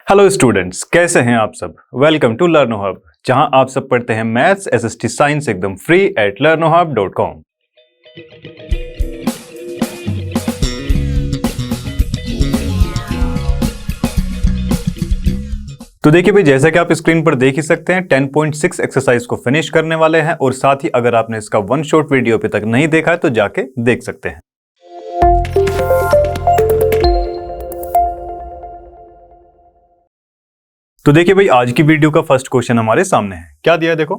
Hello students, कैसे हैं आप सब। वेलकम टू लर्नो हब, जहां आप सब पढ़ते हैं मैथ्स एसएसटी साइंस एकदम फ्री एट learnohub.com। तो देखिए भाई, जैसा कि आप स्क्रीन पर देख ही सकते हैं 10.6 एक्सरसाइज को फिनिश करने वाले हैं और साथ ही अगर आपने इसका वन शॉट वीडियो अभी तक नहीं देखा है तो जाके देख सकते हैं। तो देखिए भाई, आज की वीडियो का फर्स्ट क्वेश्चन हमारे सामने है। क्या दिया है देखो,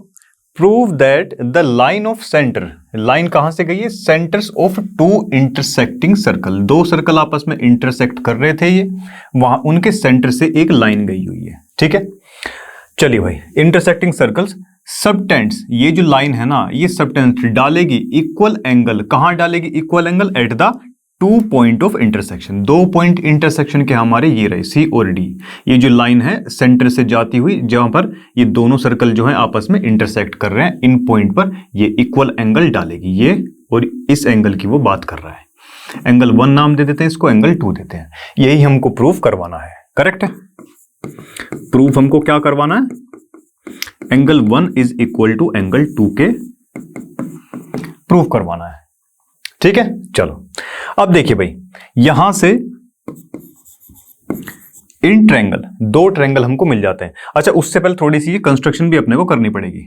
prove that the line of centre, line कहां से गई है, centres of two intersecting circle, दो सर्कल आपस में इंटरसेक्ट कर रहे थे, ये वहां उनके सेंटर से एक लाइन गई हुई है। ठीक है, चलिए भाई, इंटरसेक्टिंग सर्कल्स सबटेंड्स, ये जो लाइन है ना, ये सबटेंड डालेगी इक्वल एंगल, कहां डालेगी equal angle, at the two point of intersection, दो पॉइंट इंटरसेक्शन के हमारे ये रहे सी और डी। ये जो लाइन है सेंटर से जाती हुई, जहां पर ये दोनों सर्कल जो है आपस में इंटरसेक्ट कर रहे हैं, इन पॉइंट पर ये इक्वल एंगल डालेगी, ये और इस एंगल की वो बात कर रहा है। एंगल 1 नाम दे देते हैं इसको, एंगल 2 देते हैं। यही हमको प्रूफ करवाना है। करेक्ट है, प्रूफ हमको क्या करवाना है, angle 1 is equal to angle 2 के प्रूफ करवाना है। ठीक है, चलो अब देखिए भाई, यहां से इन ट्रायंगल, दो ट्रायंगल हमको मिल जाते हैं। अच्छा, उससे पहले थोड़ी सी ये कंस्ट्रक्शन भी अपने को करनी पड़ेगी,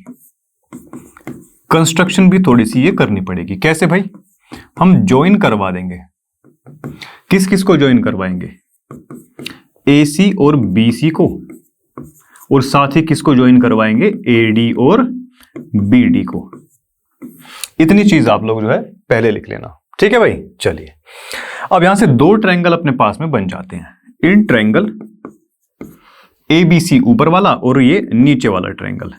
कंस्ट्रक्शन भी थोड़ी सी ये करनी पड़ेगी। कैसे भाई, हम ज्वाइन करवा देंगे, किस किस को ज्वाइन करवाएंगे, AC और BC को, और साथ ही किसको ज्वाइन करवाएंगे, AD और BD को। इतनी चीज आप लोग जो है पहले लिख लेना। ठीक है भाई, चलिए अब यहां से दो ट्रायंगल अपने पास में बन जाते हैं। इन ट्रायंगल ABC ऊपर वाला और ये नीचे वाला ट्रायंगल,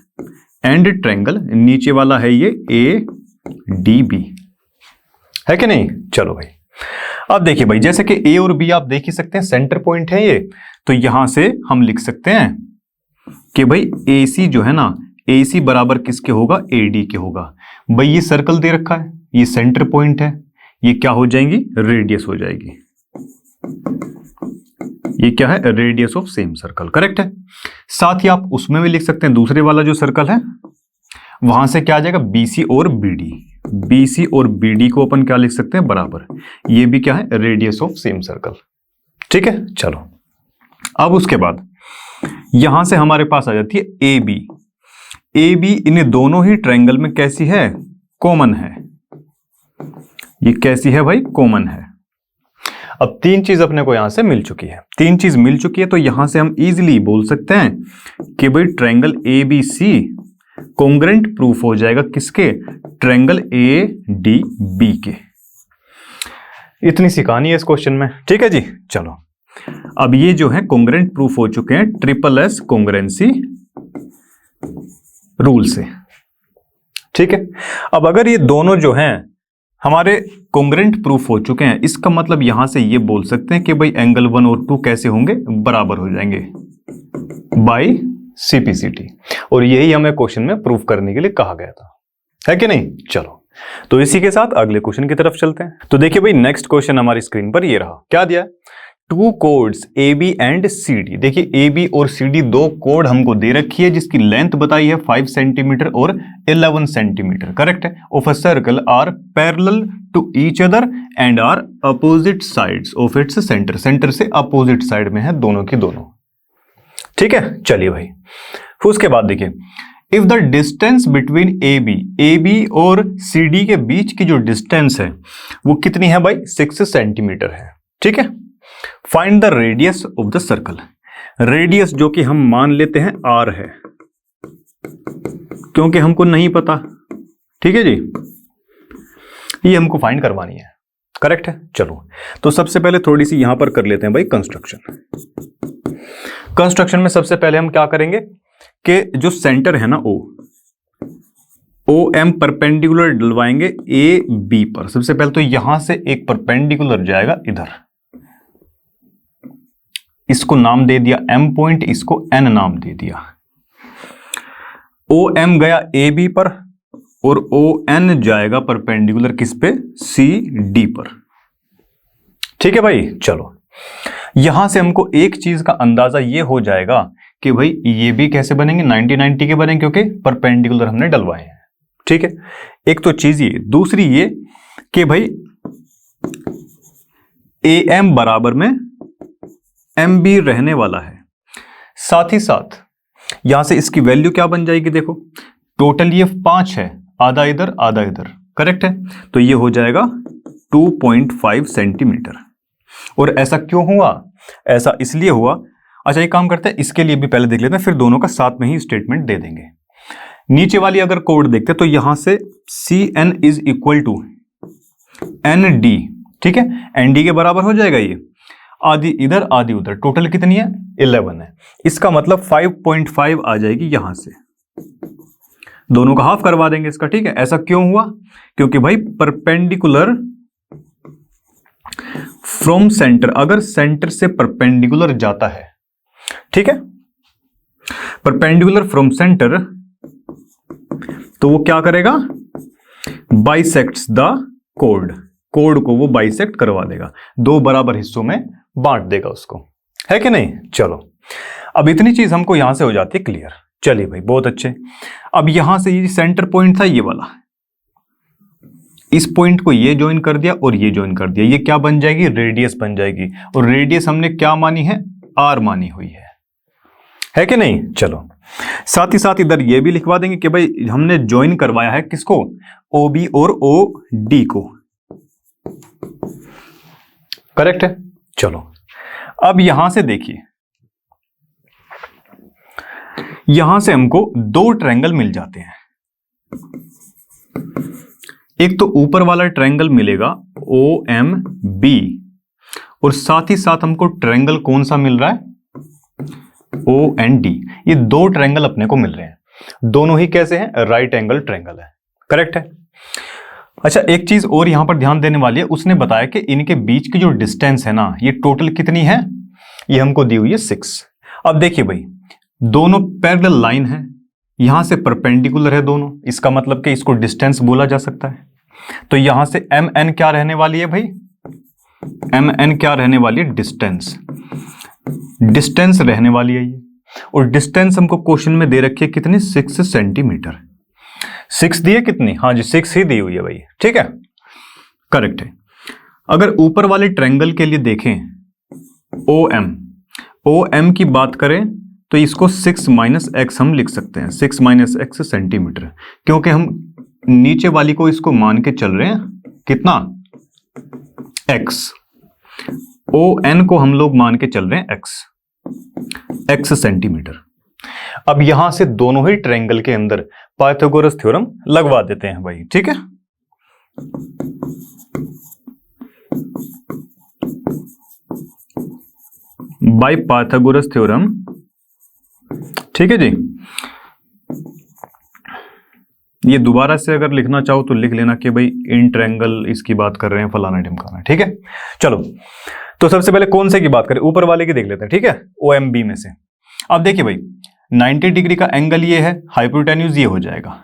एंड ट्रायंगल नीचे वाला है ये ADB, है कि नहीं। चलो भाई, अब देखिए भाई, जैसे कि A और B आप देख ही सकते हैं सेंटर पॉइंट है ये, तो यहां से हम लिख सकते हैं कि भाई AC जो है ना, AC बराबर किसके होगा, AD के होगा। भाई ये सर्कल दे रखा है, ये सेंटर पॉइंट है, ये क्या हो जाएंगी, रेडियस हो जाएगी। ये क्या है, radius of same circle. Correct है, साथ ही आप उसमें भी लिख सकते हैं, दूसरे वाला जो सर्कल है वहां से क्या आ जाएगा, BC और BD, BC और BD को अपन क्या लिख सकते हैं, बराबर, ये भी क्या है, रेडियस ऑफ सेम सर्कल। ठीक है, चलो अब उसके बाद यहां से हमारे पास आ जाती है AB। AB इन दोनों ही ट्रायंगल में कैसी है, कॉमन है। ये कैसी है भाई, कॉमन है। अब तीन चीज अपने को यहां से मिल चुकी है, तीन चीज मिल चुकी है, तो यहां से हम इजीली बोल सकते हैं कि भाई ट्रायंगल ABC कॉन्ग्रेंट प्रूफ हो जाएगा किसके, ट्रायंगल ADB के। इतनी सी कहानी है इस क्वेश्चन में। ठीक है जी, चलो अब ये जो है कॉन्ग्रेंट प्रूफ हो चुके हैं SSS कॉन्ग्रेंसी रूल से। ठीक है, अब अगर ये दोनों जो हैं हमारे कॉन्ग्रेंट प्रूफ हो चुके हैं, इसका मतलब यहां से ये बोल सकते हैं कि भाई एंगल 1 और 2 कैसे होंगे, बराबर हो जाएंगे बाय CPCT, और यही हमें क्वेश्चन में प्रूफ करने के लिए कहा गया था, है कि नहीं। चलो तो इसी के साथ अगले क्वेश्चन की तरफ चलते हैं। तो देखिए भाई, नेक्स्ट क्वेश्चन हमारी स्क्रीन पर ये रहा। क्या दिया है, two chords AB and CD। देखिए AB और CD दो कोड हमको दे रखी है, जिसकी लेंथ बताई है 5 सेंटीमीटर और 11 सेंटीमीटर। करेक्ट है, of a circle are parallel to each other and are opposite sides of its centre, centre से अपोजिट साइड में है दोनों की दोनों। ठीक है, चलिए भाई, उसके बाद देखिए, if the distance between AB और CD के बीच की जो डिस्टेंस है वो कितनी है भाई, 6 सेंटीमीटर है। ठीक है, find the radius of the circle. Radius जो कि हम मान लेते हैं R है, क्योंकि हमको नहीं पता। ठीक है जी, ये हमको फाइंड करवानी है। करेक्ट है, चलो तो सबसे पहले थोड़ी सी यहां पर कर लेते हैं भाई कंस्ट्रक्शन। कंस्ट्रक्शन में सबसे पहले हम क्या करेंगे कि जो सेंटर है ना OM परपेंडिकुलर डलवाएंगे AB पर। सबसे पहले तो यहां से एक परपेंडिकुलर जाएगा इधर, इसको नाम दे दिया M पॉइंट, इसको N नाम दे दिया। OM गया AB पर और ON जाएगा परपेंडिकुलर किस पे, CD पर। ठीक है भाई, चलो यहां से हमको एक चीज का अंदाजा ये हो जाएगा कि भाई ये भी कैसे बनेंगे, 90-90 के बनेंगे क्योंकि परपेंडिकुलर हमने डलवाए हैं। ठीक है, एक तो चीज ये, दूसरी ये कि भाई AM बराबर में MB रहने वाला है। साथ ही साथ यहां से इसकी वैल्यू क्या बन जाएगी, देखो टोटल ये 5 है, आधा इधर आधा इधर, करेक्ट है, तो ये हो जाएगा 2.5 सेंटीमीटर। और ऐसा क्यों हुआ, ऐसा इसलिए हुआ, अच्छा एक काम करते हैं, इसके लिए भी पहले देख लेते हैं, फिर दोनों का साथ में ही स्टेटमेंट दे देंगे। नीचे वाली अगर कोड देखते हैं तो यहां से CN is equal to ND, ठीक है, ND के बराबर हो जाएगा ये, आधी इधर आधी उधर, टोटल कितनी है 11 है, इसका मतलब 5.5 आ जाएगी यहां से, दोनों का हाफ करवा देंगे इसका। ठीक है, ऐसा क्यों हुआ, क्योंकि भाई परपेंडिकुलर फ्रॉम सेंटर, अगर सेंटर से परपेंडिकुलर जाता है, ठीक है, परपेंडिकुलर फ्रॉम सेंटर, तो वो क्या करेगा, बाइसेक्ट्स द कोड, कोड को वो बाइसेक्ट करवा देगा, दो बराबर हिस्सों में बांट देगा उसको, है कि नहीं। चलो अब इतनी चीज हमको यहां से हो जाती है क्लियर। चलिए भाई बहुत अच्छे, अब यहां से ये सेंटर पॉइंट था ये वाला, इस पॉइंट को ये ज्वाइन कर दिया और ये ज्वाइन कर दिया, ये क्या बन जाएगी, रेडियस बन जाएगी, और रेडियस हमने क्या मानी है, R मानी हुई है कि नहीं। चलो साथ ही साथ इधर ये भी लिखवा देंगे कि भाई हमने ज्वाइन करवाया है किसको, OB और OD को, करेक्ट है। चलो अब यहां से देखिए, यहां से हमको दो ट्रायंगल मिल जाते हैं, एक तो ऊपर वाला ट्रायंगल मिलेगा OMB, और साथ ही साथ हमको ट्रायंगल कौन सा मिल रहा है, OND। ये दो ट्रायंगल अपने को मिल रहे हैं, दोनों ही कैसे हैं, राइट एंगल ट्रायंगल है, करेक्ट है। अच्छा एक चीज और यहां पर ध्यान देने वाली है, उसने बताया कि इनके बीच की जो डिस्टेंस है ना, ये टोटल कितनी है, ये हमको दी हुई है 6। अब देखिए भाई दोनों पैरेलल लाइन है, यहां से परपेंडिकुलर है दोनों, इसका मतलब कि इसको डिस्टेंस बोला जा सकता है। तो यहां से MN क्या रहने वाली है भाई, MN क्या रहने वाली है, डिस्टेंस, डिस्टेंस रहने वाली है ये, और डिस्टेंस हमको क्वेश्चन में दे रखी है कितनी, 6 सेंटीमीटर। 6 दी है कितनी, हाँ जी 6 ही दी हुई है भाई, ठीक है, करेक्ट है। अगर ऊपर वाले ट्रायंगल के लिए देखें OM की बात करें तो इसको 6 - x हम लिख सकते हैं, 6 - x सेंटीमीटर, क्योंकि हम नीचे वाली को इसको मान के चल रहे हैं कितना, x, ON को हम लोग मान के चल रहे हैं x सेंटीमीटर। अब यहां से दोनों ही ट्रायंगल के अंदर पाइथागोरस थ्योरम लगवा देते हैं भाई, ठीक है। बाय पाइथागोरस थ्योरम, ठीक है जी। ये दोबारा से अगर लिखना चाहो तो लिख लेना कि भाई इन ट्रायंगल इसकी बात कर रहे हैं, फलाना ढिमकाना, ठीक है। चलो तो सबसे पहले कौन से की बात करें, ऊपर वाले की देख लेते हैं, ठीक है, OMB में से। अब देखिए भाई 90 डिग्री का एंगल ये है, हाइपोटेन्यूज ये हो जाएगा,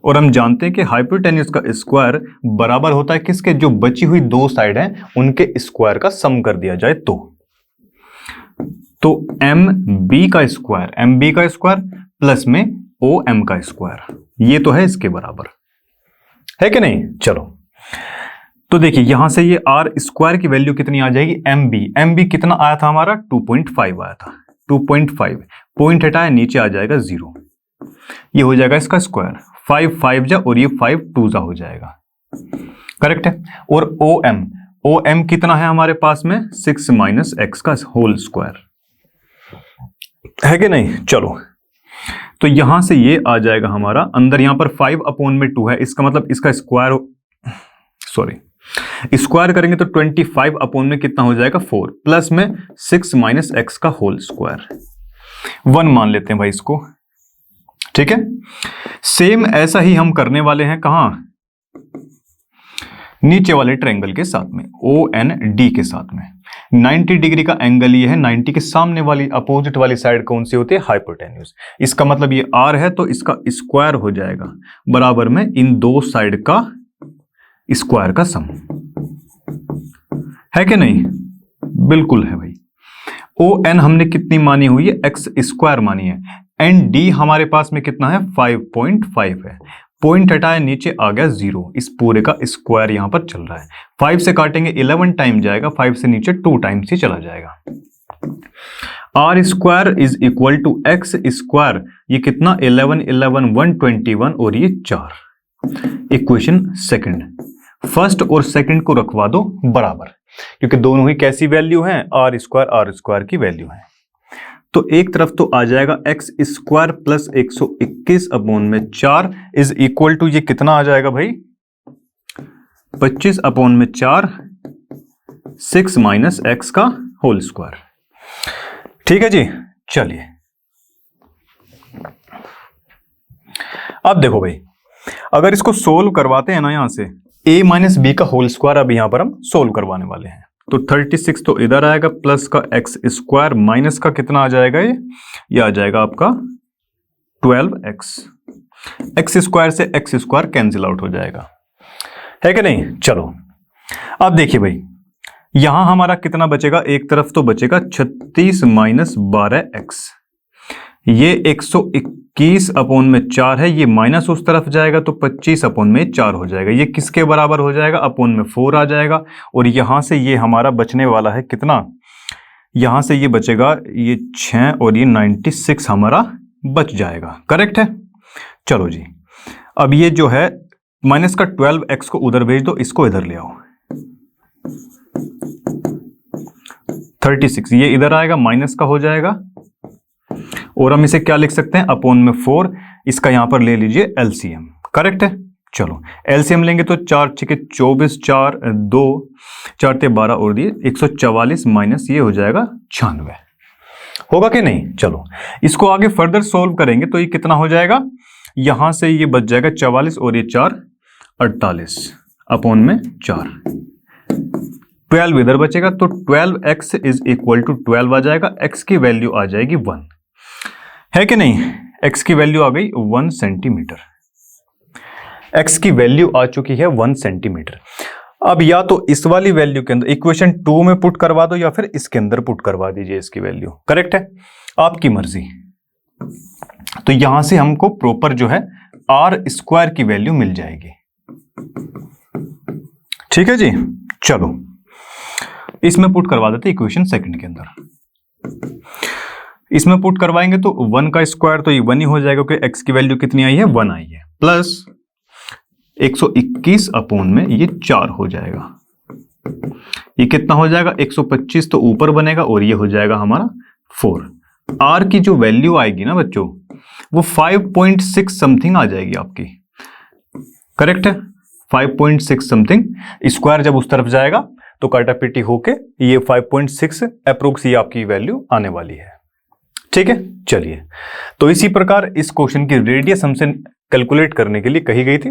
और हम जानते हैं कि हाइपोटेन्यूज का स्क्वायर बराबर होता है किसके, जो बची हुई दो साइड हैं उनके स्क्वायर का सम कर दिया जाए तो MB का स्क्वायर प्लस में OM का स्क्वायर, ये तो है इसके बराबर, है कि नहीं। चलो तो देखिए यहां से ये R स्क्वायर की वैल्यू कितनी आ जाएगी, MB कितना आया था हमारा, 2.5 आया था, 2.5, पॉइंट हटाया नीचे आ जाएगा 0, ये हो जाएगा इसका स्क्वायर, 5 5 जा और ये 5 2 जा हो जाएगा, करेक्ट है। और OM कितना है हमारे पास में, 6 - x का होल स्क्वायर, है कि नहीं। चलो तो यहां से ये आ जाएगा हमारा अंदर, यहां पर 5/2 है, इसका मतलब इसका स्क्वायर करेंगे तो 25 कितना हो जाएगा, 4, प्लस में 6 - x का होल स्क्वायर, 1 मान लेते हैं भाई इसको, ठीक है। सेम ऐसा ही हम करने वाले हैं कहां, नीचे वाले ट्रायंगल के साथ में, OND के साथ में। 90 डिग्री का एंगल ये है, 90 के सामने वाली अपोजिट वाली साइड कौन सी होती है, हाइपोटेन्यूज। इसका मतलब ये R है तो इसका स्क्वायर हो जाएगा बराबर में इन दो साइड का स्क्वायर का सम, है कि नहीं, बिल्कुल है भाई। ओ एन हमने कितनी मानी हुई है, एक्स स्क्वायर मानी है, एंड डी हमारे पास में कितना है 5.5 है। पॉइंट हटाया, नीचे आ गया 0, इस पूरे का स्क्वायर यहां पर चल रहा है। 5 से काटेंगे 11 टाइम जाएगा, 5 से नीचे 2 टाइम्स ही चला जाएगा। R square is equal to X square, ये कितना 11 11 121 और ये 4। इक्वेशन सेकंड, फर्स्ट और सेकंड को रखवा दो बराबर, क्योंकि दोनों ही कैसी वैल्यू हैं, आर स्क्वायर की वैल्यू है। तो एक तरफ तो आ जाएगा एक्स स्क्वायर प्लस 121 अपॉन में 4 इज इक्वल टू, ये कितना आ जाएगा भाई 25 अपॉन में 4, 6 माइनस एक्स का होल स्क्वायर। ठीक है जी, चलिए अब देखो भाई, अगर इसको सोल्व करवाते हैं ना, यहां से a माइनस बी का होल स्क्वायर अब यहां पर हम सोल्व करवाने वाले हैं। तो 36 तो इधर आएगा, प्लस का एक्स स्क्वायर, माइनस का कितना आ जाएगा, ये आ जाएगा आपका 12x। एक्स स्क्वायर से एक्स स्क्वायर कैंसिल आउट हो जाएगा, है कि नहीं। चलो अब देखिए भाई, यहां हमारा कितना बचेगा, एक तरफ तो बचेगा 36 माइनस 12x, ये 121 अपॉन में 4 है, ये माइनस उस तरफ जाएगा तो 25 अपॉन में 4 हो जाएगा, ये किसके बराबर हो जाएगा, अपॉन में 4 आ जाएगा। और यहां से ये हमारा बचने वाला है कितना, यहां से ये बचेगा ये 6 और ये 96 हमारा बच जाएगा, करेक्ट है। चलो जी, अब ये जो है माइनस का 12x को उधर भेज दो, इसको इधर ले आओ, 36 ये इधर आएगा, माइनस का हो जाएगा, और हम इसे क्या लिख सकते हैं, अपॉन में 4, इसका यहां पर ले लीजिए एलसीएम, करेक्ट है। चलो एलसीएम लेंगे तो 4 6 24, 4 2 4 12 और दिए 144 माइनस ये हो जाएगा 96, होगा कि नहीं। चलो इसको आगे फर्दर सोल्व करेंगे तो ये कितना हो जाएगा, यहां से ये बच जाएगा 44 और ये 4 48 अपॉन में 4, 12 इधर बचेगा, तो 12x इज इक्वल टू 12 आ जाएगा, x की वैल्यू आ जाएगी 1, है कि नहीं। x की वैल्यू आ गई 1 सेंटीमीटर, x की वैल्यू आ चुकी है 1 सेंटीमीटर। अब या तो इस वाली वैल्यू के अंदर इक्वेशन 2 में पुट करवा दो, या फिर इसके अंदर पुट करवा दीजिए इसकी वैल्यू, करेक्ट है, आपकी मर्जी। तो यहां से हमको प्रॉपर जो है आर स्क्वायर की वैल्यू मिल जाएगी, ठीक है जी। चलो इसमें पुट करवा देते इक्वेशन सेकंड के अंदर, इसमें पुट करवाएंगे तो 1 का स्क्वायर तो ये 1 ही हो जाएगा, क्योंकि x की वैल्यू कितनी आई है 1 आई है, प्लस 121 अपॉन में ये 4 हो जाएगा, ये कितना हो जाएगा 125 तो ऊपर बनेगा, और ये हो जाएगा हमारा 4। r की जो वैल्यू आएगी ना बच्चों, वो 5.6 समथिंग आ जाएगी आपकी, करेक्ट है, 5.6 समथिंग। स्क्वायर जब उस तरफ जाएगा तो काटापीटी होके ये 5.6 अप्रोक्स ये आपकी वैल्यू आने वाली है, ठीक है। चलिए, तो इसी प्रकार इस क्वेश्चन की रेडियस हमसे कैलकुलेट करने के लिए कही गई थी,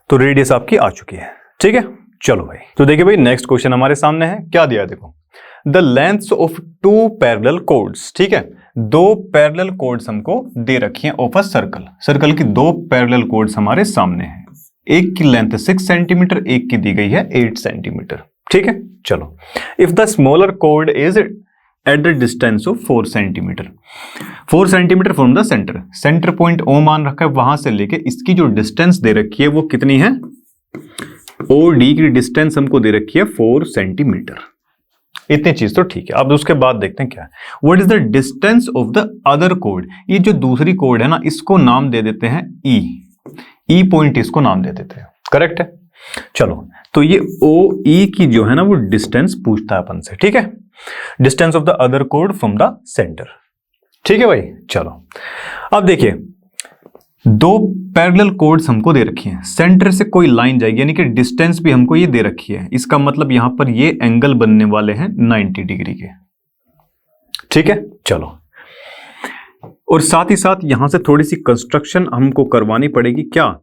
तो रेडियस आपकी आ चुकी है, ठीक है। चलो भाई, तो देखिए भाई नेक्स्ट क्वेश्चन हमारे सामने है, क्या दिया है देखो, the lengths of 2 parallel chords, ठीक है, 2 पैरेलल कॉर्ड्स हमको दे रखी हैं ऑफ अ सर्कल, सर्कल की 2 पैरेलल कॉर्ड्स हमारे सामने हैं, एक की लेंथ 6 सेंटीमीटर, एक की दी गई है 8 सेंटीमीटर, ठीक है। चलो, if the smaller chord is at the distance of 4 centimetre, 4 centimetre from the centre, centre point O मान रखा है, वहां से लेके इसकी जो डिस्टेंस दे रखी है वो कितनी है, ओ डी की डिस्टेंस हमको दे रखी है 4 सेंटीमीटर, इतनी चीज तो ठीक है। अब उसके बाद देखते हैं क्या है, what is the distance of the other chord, ये जो दूसरी कॉर्ड है ना, इसको नाम दे देते हैं ई, ई पॉइंट इसको नाम दे देते हैं, करेक्ट है। चलो, तो ये ओ ई की जो है ना वो डिस्टेंस पूछता है अपन से, ठीक है, distance of the other chord from the centre, ठीक है भाई। चलो अब देखिए, 2 पैरेलल कॉर्ड्स हमको दे रखी हैं, सेंटर से कोई लाइन जाएगी, यानी कि डिस्टेंस भी हमको ये दे रखी है, इसका मतलब यहां पर ये एंगल बनने वाले हैं 90 डिग्री के, ठीक है। चलो, और साथ ही साथ यहां से थोड़ी सी कंस्ट्रक्शन हमको करवानी पड़ेगी, क्या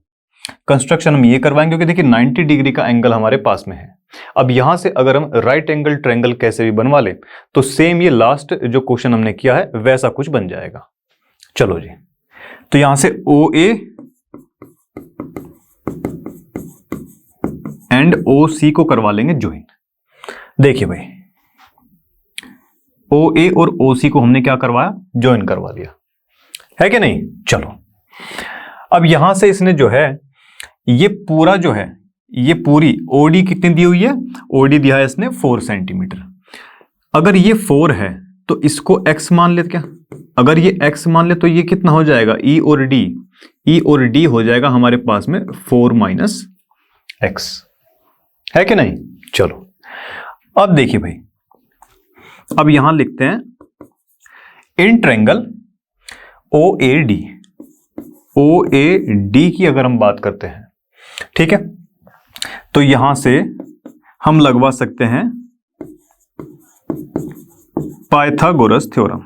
कंस्ट्रक्शन हम ये करवाएंगे, क्योंकि देखिए 90 डिग्री का एंगल हमारे पास में है। अब यहां से अगर हम राइट एंगल ट्रायंगल कैसे भी बनवा ले, तो सेम ये लास्ट जो क्वेश्चन हमने किया है वैसा कुछ बन जाएगा। चलो जी, तो यहां से ओ ए एंड ओ सी को करवा लेंगे ज्वाइन। देखिए भाई, OA और OC को हमने क्या करवाया, ज्वाइन करवा दिया, है कि नहीं। चलो अब यहां से इसने जो है ये पूरा जो है ये पूरी OD कितनी दी हुई है, OD दिया है इसने 4 सेंटीमीटर। अगर ये 4 है तो इसको x मान ले, क्या अगर ये x मान ले तो ये कितना हो जाएगा, E और D हो जाएगा हमारे पास में 4 - x, है कि नहीं। चलो अब देखिए भाई, अब यहां लिखते हैं इन ट्रायंगल OAD की अगर हम बात करते हैं, ठीक है, तो यहां से हम लगवा सकते हैं पाइथागोरस थ्योरम।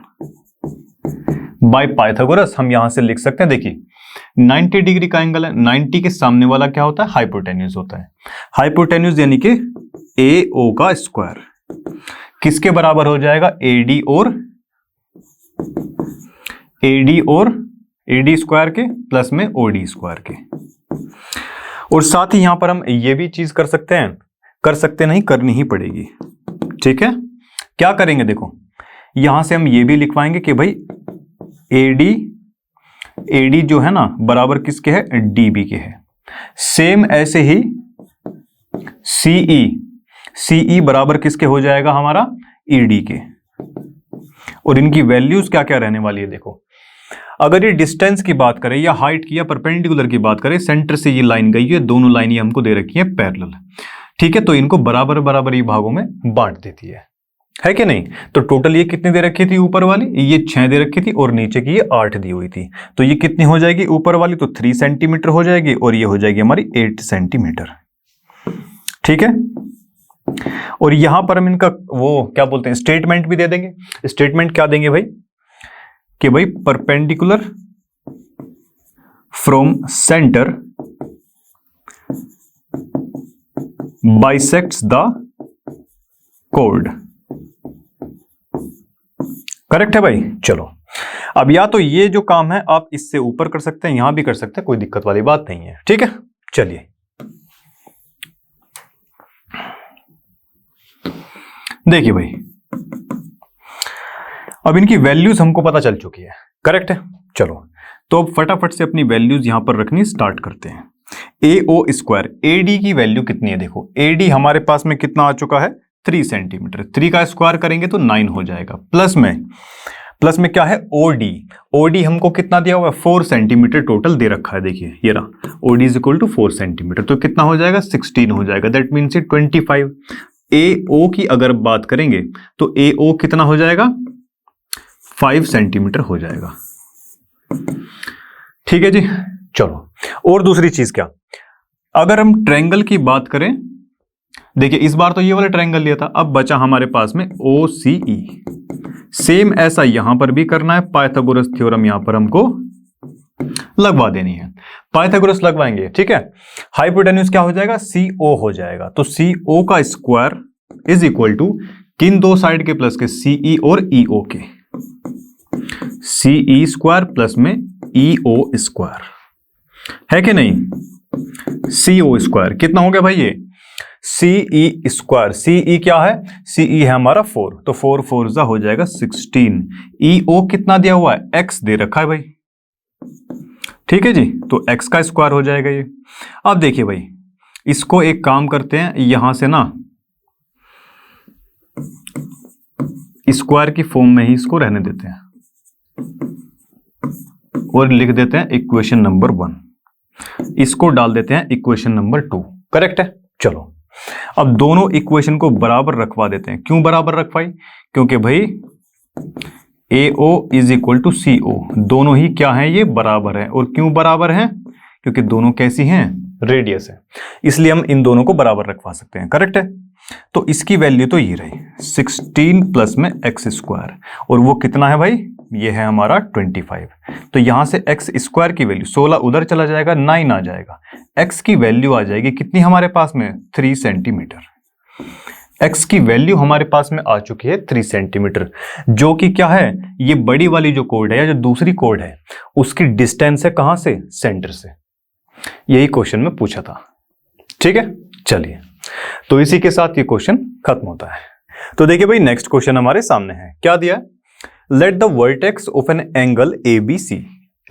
बाय पाइथागोरस हम यहां से लिख सकते हैं, देखिए 90 डिग्री का एंगल है, 90 के सामने वाला क्या होता है, हाइपोटेन्यूज होता है। हाइपोटेन्यूज यानी कि AO का स्क्वायर किसके बराबर हो जाएगा, AD स्क्वायर के प्लस में OD स्क्वायर के। और साथ ही यहां पर हम ये भी चीज कर सकते नहीं, करनी ही पड़ेगी, ठीक है। क्या करेंगे, देखो यहां से हम ये भी लिखवाएंगे कि भाई AD जो है ना बराबर किसके है, DB के है। सेम ऐसे ही CE बराबर किसके हो जाएगा, हमारा ED के। और इनकी वैल्यूज क्या क्या रहने वाली है, देखो अगर ये डिस्टेंस की बात करें या हाइट की या परपेंडिकुलर की बात करें, सेंटर से ये लाइन गई है, दोनों लाइन ये हमको दे रखी है पैरेलल, ठीक है, तो इनको बराबर ये भागों में बांट देती है कि नहीं। तो टोटल ये कितनी दे रखी थी, ऊपर वाली ये 6 दे रखी थी और नीचे की ये 8 दी हुई थी। तो ये कितनी हो जाएगी, ऊपर वाली तो 3 सेंटीमीटर हो जाएगी और ये हो जाएगी हमारी 8 सेंटीमीटर, ठीक है। और यहां पर हम इनका वो क्या बोलते हैं, स्टेटमेंट भी दे देंगे। स्टेटमेंट क्या देंगे भाई, कि भाई perpendicular from centre bisects the code. Correct है भाई। चलो अब या तो ये जो काम है आप इससे ऊपर कर सकते हैं, यहां भी कर सकते हैं, कोई दिक्कत वाली बात नहीं है, ठीक है। चलिए देखिए भाई, अब इनकी वैल्यूज हमको पता चल चुकी है, करेक्ट है। चलो तो अब फटाफट से अपनी वैल्यूज यहां पर रखनी स्टार्ट करते हैं। AO स्क्वायर, AD की वैल्यू कितनी है, देखो AD हमारे पास में कितना आ चुका है, 3 सेंटीमीटर। 3 का स्क्वायर करेंगे तो 9 हो जाएगा। प्लस में क्या है, OD हमको कितना दिया हुआ है, 4 सेंटीमीटर टोटल दे रखा है। देखिए ये रहा, OD is equal to 4 centimetre, तो कितना हो जाएगा, 16 हो जाएगा। That means 25। AO की अगर बात करेंगे तो AO कितना हो जाएगा, 5 सेंटीमीटर हो जाएगा, ठीक है जी। चलो और दूसरी चीज क्या, अगर हम ट्रायंगल की बात करें, देखिए इस बार तो ये वाला ट्रायंगल लिया था, अब बचा हमारे पास में OCE। सेम ऐसा यहां पर भी करना है, पाइथागोरस थ्योरम यहां पर हमको लगवा देनी है। पाइथागोरस लगवाएंगे, ठीक है। हाइपोटेन्यूज क्या हो जाएगा, CO हो जाएगा। तो CO का स्क्वायर इज इक्वल टू किन दो साइड के प्लस के, CE और EO के, CE स्क्वायर प्लस में EO स्क्वायर, है कि नहीं। CO स्क्वायर कितना हो गया भाई, ये CE स्क्वायर। CE क्या है, CE है हमारा 4, तो 4 4 जा हो जाएगा 16। EO कितना दिया हुआ है, X दे रखा है भाई, ठीक है जी, तो X का स्क्वायर हो जाएगा ये। अब देखिए भाई, इसको एक काम करते हैं, यहां से ना स्क्वायर की फॉर्म में ही इसको रहने देते हैं और लिख देते हैं इक्वेशन नंबर 1। इसको डाल देते हैं इक्वेशन नंबर 2, करेक्ट है। चलो अब दोनों इक्वेशन को बराबर रखवा देते हैं। क्यों बराबर रखवाई, क्योंकि भाई AO is equal to CO, दोनों ही क्या है, ये बराबर है। और क्यों बराबर है, क्योंकि दोनों कैसी हैं, रेडियस है, इसलिए हम इन दोनों को बराबर रखवा सकते हैं, करेक्ट है। तो इसकी वैल्यू तो ये रही 16 प्लस में x स्क्वायर, और वो कितना है भाई, ये है हमारा 25। तो यहां से x स्क्वायर की वैल्यू 16 उधर चला जाएगा, 9 आ जाएगा, x की वैल्यू आ जाएगी कितनी हमारे पास में, 3 सेंटीमीटर। x की वैल्यू हमारे पास में आ चुकी है 3 सेंटीमीटर, जो कि क्या है, ये बड़ी वाली जो कोड है या जो दूसरी कोड है उसकी डिस्टेंस है कहां से, सेंटर से। यही क्वेश्चन में पूछा था, ठीक है। चलिए तो इसी के साथ ये क्वेश्चन खत्म होता है। तो देखिए भाई नेक्स्ट क्वेश्चन हमारे सामने है, क्या दिया है, let the vertex of an angle ABC,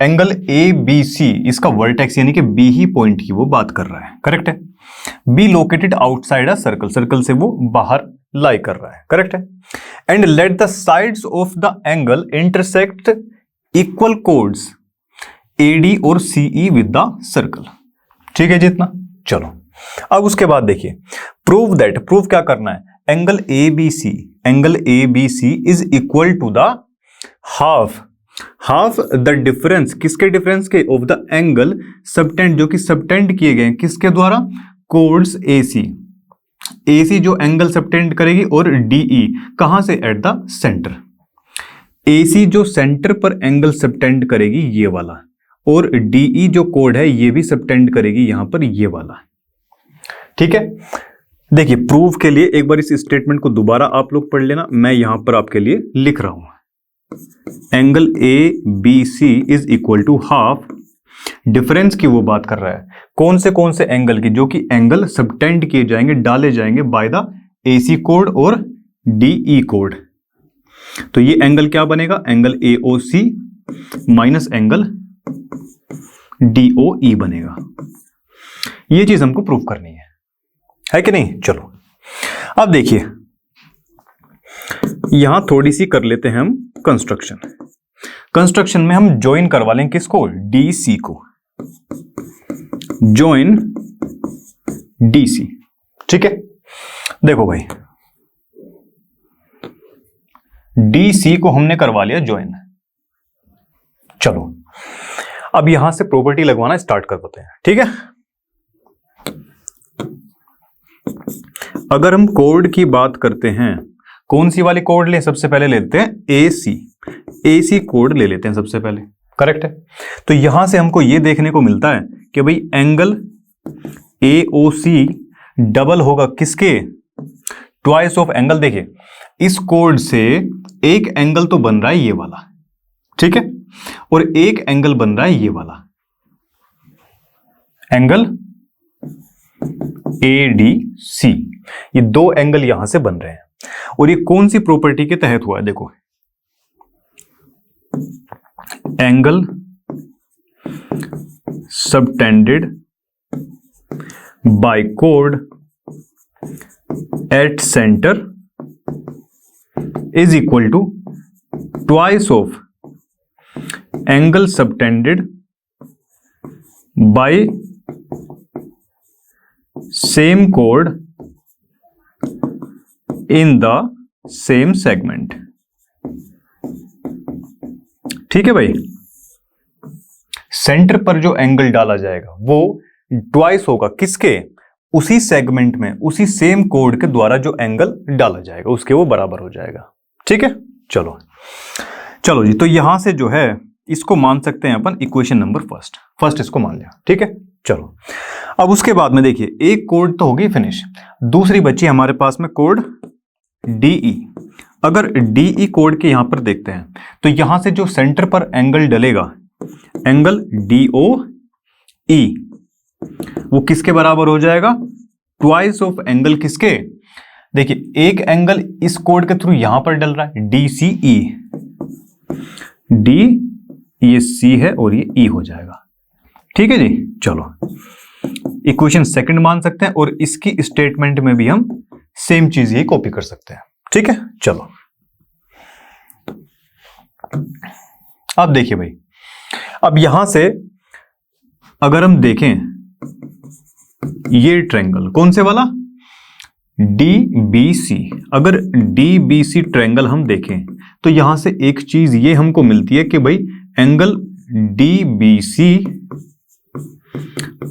angle ABC इसका वर्टेक्स यानी कि बी ही पॉइंट की वो बात कर रहा है, करेक्ट है, be located outside a circle, circle से वो बाहर लाई कर रहा है, करेक्ट है, and let the sides of the angle intersect equal codes AD और CE विद द सर्कल। ठीक है जितना, चलो अब उसके बाद देखिए प्रूव दैट, प्रूव क्या करना है, angle ABC is equal to the half the difference, किसके डिफरेंस के, ऑफ द एंगल सबटेंड, जो कि सबटेंड किए गए किसके द्वारा, कोड्स AC जो एंगल सबटेंड करेगी, और DE कहां से, एट द सेंटर, AC जो सेंटर पर एंगल सबटेंड करेगी ये वाला, और DE जो कोड है ये भी सबटेंड करेगी यहां पर ये वाला। ठीक है, देखिए प्रूफ के लिए एक बार इस स्टेटमेंट को दोबारा आप लोग पढ़ लेना, मैं यहां पर आपके लिए लिख रहा हूं, angle ABC is equal to half, difference की वो बात कर रहा है, कौन से एंगल की, जो कि एंगल सबटेंड किए जाएंगे, डाले जाएंगे बाय द AC कोड और DE कोड। तो ये एंगल क्या बनेगा, angle AOC minus angle DOE बनेगा। ये चीज हमको प्रूव करनी है कि नहीं। चलो अब देखिए यहां थोड़ी सी कर लेते हैं हम कंस्ट्रक्शन में हम ज्वाइन करवा लें किसको, DC को, ज्वाइन DC। ठीक है, देखो भाई DC को हमने करवा लिया ज्वाइन। चलो अब यहां से प्रॉपर्टी लगवाना स्टार्ट कर देते हैं। ठीक है, अगर हम कोड की बात करते हैं, कौन सी वाली कोड ले, सबसे पहले लेते हैं AC कोड ले लेते हैं सबसे पहले, करेक्ट है। तो यहां से हमको ये देखने को मिलता है कि भाई एंगल AOC डबल होगा किसके, ट्वाइस ऑफ एंगल। देखिए इस कोड से एक एंगल तो बन रहा है ये वाला, ठीक है, और एक एंगल बन रहा है ये वाला एंगल ADC, ये दो एंगल यहां से बन रहे हैं, और ये कौन सी प्रॉपर्टी के तहत हुआ है, देखो angle subtended bye code at centre is equal to twice of angle subtended bye same code in the same segment. ठीक है भाई, सेंटर पर जो एंगल डाला जाएगा वो ट्वाइस होगा किसके, उसी सेगमेंट में, उसी सेम कोड के द्वारा जो एंगल डाला जाएगा उसके वो बराबर हो जाएगा। ठीक है, चलो जी, तो यहां से जो है इसको मान सकते हैं अपन इक्वेशन नंबर फर्स्ट इसको मान लिया। ठीक है, चलो अब उसके बाद में देखिए एक कोड तो होगी फिनिश, दूसरी बची हमारे पास में कोड DE। अगर DE कोड के यहां पर देखते हैं तो यहां से जो सेंटर पर एंगल डलेगा, एंगल DOE, वो किसके बराबर हो जाएगा, ट्वाइस ऑफ एंगल किसके, देखिए एक एंगल इस कोड के थ्रू यहां पर डल रहा है DCE, D ये C है और ये E हो जाएगा। ठीक है जी, चलो इक्वेशन सेकंड मान सकते हैं और इसकी स्टेटमेंट में भी हम सेम चीज ही कॉपी कर सकते हैं। ठीक है, चलो अब देखिए भाई, अब यहां से अगर हम देखें ये ट्रायंगल कौन से वाला, DBC, अगर DBC ट्रायंगल हम देखें तो यहां से एक चीज ये हमको मिलती है कि भाई angle DBC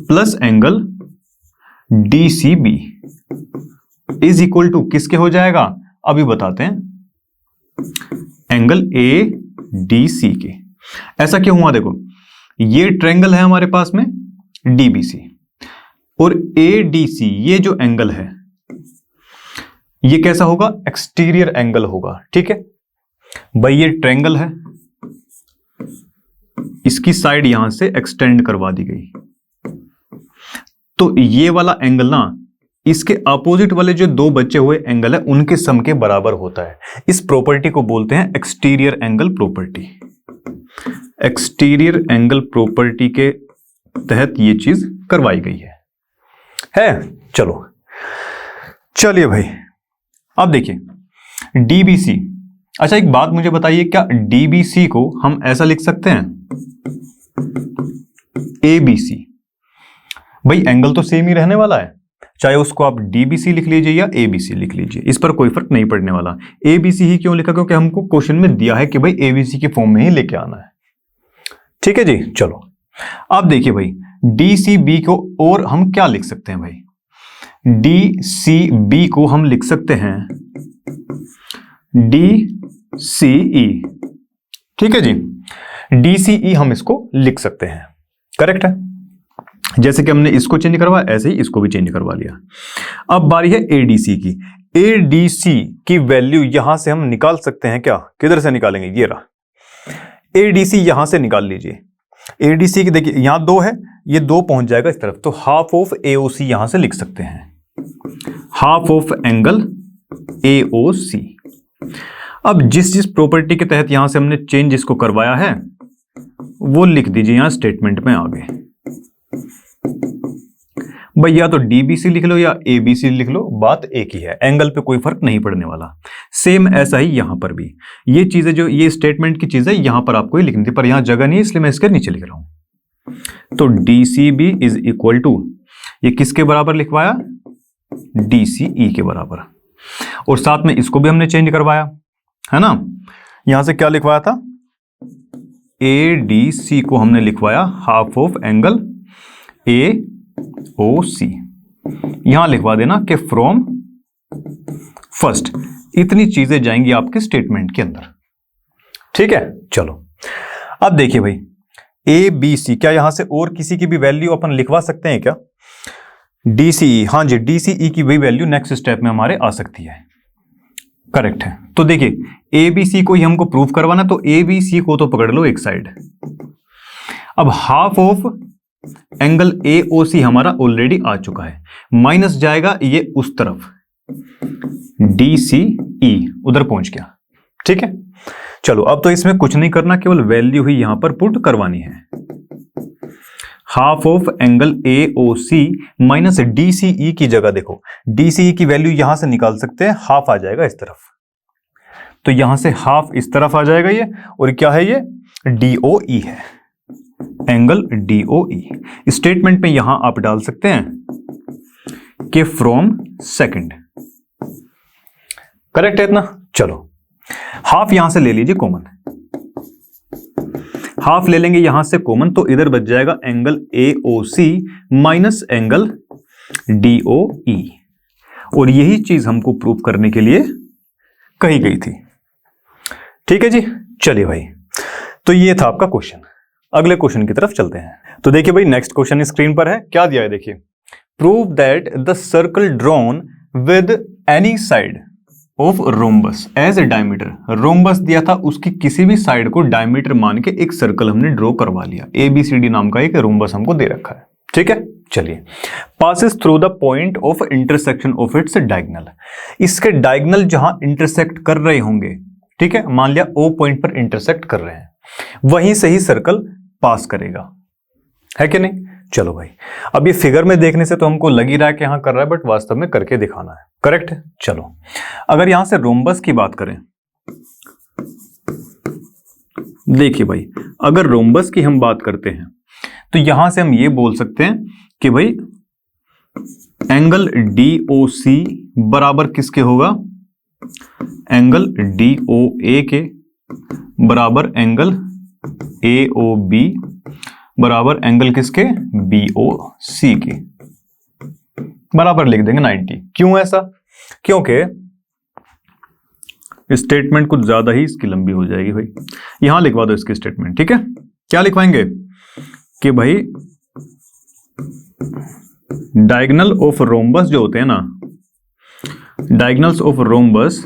plus angle DCB is equal to किसके हो जाएगा, अभी बताते हैं, एंगल ADC के। ऐसा क्यों हुआ, देखो ये ट्रायंगल है हमारे पास में DBC और ADC, ये जो एंगल है ये कैसा होगा, एक्सटीरियर एंगल होगा। ठीक है भाई, ये ट्रायंगल है, इसकी साइड यहां से एक्सटेंड करवा दी गई, तो ये वाला एंगल ना इसके अपोजिट वाले जो दो बचे हुए एंगल है उनके सम के बराबर होता है। इस प्रॉपर्टी को बोलते हैं exterior angle property. Exterior angle property के तहत ये चीज करवाई गई है। चलो चलिए भाई, अब देखिए डीबीसी। अच्छा एक बात मुझे बताइए, क्या डीबीसी को हम ऐसा लिख सकते हैं एबीसी? भाई एंगल तो सेम ही रहने वाला है, चाहे उसको आप डीबीसी लिख लीजिए या एबीसी लिख लीजिए, इस पर कोई फर्क नहीं पड़ने वाला। एबीसी ही क्यों लिखा? क्योंकि हमको क्वेश्चन में दिया है कि भाई एबीसी के फॉर्म में ही लेके आना है। ठीक है जी, चलो अब देखिए भाई डीसीबी को और हम क्या लिख सकते हैं भाई? डीसीबी को हम लिख सकते हैं डीसीई। ठीक है जी, डीसीई हम इसको लिख सकते हैं, करेक्ट है। जैसे कि हमने इसको चेंज करवाया ऐसे ही इसको भी चेंज करवा लिया। अब बारी है एडीसी की। एडीसी की वैल्यू यहां से हम निकाल सकते हैं क्या? किधर से निकालेंगे? ये रहा एडीसी, यहां से निकाल लीजिए। एडीसी की देखिए यहां 2 है, ये 2 पहुंच जाएगा इस तरफ, तो हाफ ऑफ एओसी यहां से लिख सकते हैं, हाफ ऑफ एंगल एओसी। अब जिस प्रॉपर्टी के तहत यहां से हमने चेंज इसको करवाया है वो लिख दीजिए यहां स्टेटमेंट में आगे। भाई या तो डीबीसी लिख लो या एबीसी लिख लो, बात एक ही है, एंगल पे कोई फर्क नहीं पड़ने वाला। सेम ऐसा ही यहां पर भी, ये चीजें जो ये स्टेटमेंट की चीजें यहां पर आपको ही लिखनी थी, पर यहां जगह नहीं है इसलिए मैं इसके नीचे लिख रहा हूं। तो डीसीबी इज इक्वल टू, ये किसके बराबर लिखवाया? डीसीई के बराबर। और साथ में इसको भी हमने चेंज करवाया है ना, यहां से क्या लिखवाया था? एडीसी को हमने लिखवाया हाफ ऑफ एंगल एओसी। यहां लिखवा देना कि फ्रॉम फर्स्ट। इतनी चीजें जाएंगी आपके स्टेटमेंट के अंदर। ठीक है, चलो अब देखिए भाई ए बी सी, क्या यहां से और किसी की भी वैल्यू अपन लिखवा सकते हैं क्या? डीसीई, हाँ जी, डीसीई की भी वैल्यू नेक्स्ट स्टेप में हमारे आ सकती है, करेक्ट है। तो देखिए एबीसी को ही हमको प्रूफ करवाना, तो एबीसी को तो पकड़ लो एक साइड। अब हाफ ऑफ एंगल एओसी हमारा ऑलरेडी आ चुका है, माइनस जाएगा ये उस तरफ, डीसीई उधर पहुंच गया। ठीक है, चलो अब तो इसमें कुछ नहीं करना, केवल वैल्यू ही यहां पर पुट करवानी है। Half of angle AOC minus DCE की जगह देखो, डीसीई की वैल्यू यहां से निकाल सकते हैं, हाफ आ जाएगा इस तरफ, तो यहां से हाफ इस तरफ आ जाएगा ये, और क्या है ये? डीओई है, एंगल डीओई। स्टेटमेंट में यहां आप डाल सकते हैं कि फ्रॉम सेकंड, करेक्ट है इतना। चलो हाफ यहां से ले लीजिए कॉमन, हाफ ले लेंगे यहां से कॉमन, तो इधर बच जाएगा angle AOC minus angle DOE. और यही चीज हमको प्रूव करने के लिए कही गई थी। ठीक है जी, चलिए भाई, तो ये था आपका क्वेश्चन। अगले क्वेश्चन की तरफ चलते हैं। तो देखिए भाई नेक्स्ट क्वेश्चन स्क्रीन पर है, क्या दिया है देखिए, prove that the circle drawn with any side of rhombus as a diameter. Rhombus दिया था, उसकी किसी भी साइड को डायमीटर मान के एक सर्कल हमने ड्रॉ करवा लिया, ABCD नाम का एक रोम्बस हमको दे रखा है। ठीक है, चलिए, passes through the point of intersection of its diagonal. इसके डायगोनल जहां इंटरसेक्ट कर रहे होंगे, ठीक है, मान लिया O पॉइंट पर इंटरसेक्ट कर रहे हैं, वहीं से ही सर्कल पास करेगा, है कि नहीं? चलो भाई, अब ये फिगर में देखने से तो हमको लग ही रहा है कि यहां कर रहा है, बट वास्तव में करके दिखाना है, करेक्ट है। चलो अगर यहां से रोम्बस की बात करें, देखिए भाई अगर रोम्बस की हम बात करते हैं तो यहां से हम ये बोल सकते हैं कि भाई एंगल DOC बराबर किसके होगा? एंगल DOA के बराबर एंगल AOB बराबर एंगल किसके? BOC के बराबर लिख देंगे 90। क्यों ऐसा? क्योंकि स्टेटमेंट कुछ ज्यादा ही इसकी लंबी हो जाएगी भाई, यहां लिखवा दो इसकी स्टेटमेंट। ठीक है, क्या लिखवाएंगे कि भाई डायगोनल ऑफ रोम्बस जो होते हैं ना, diagonals of rhombus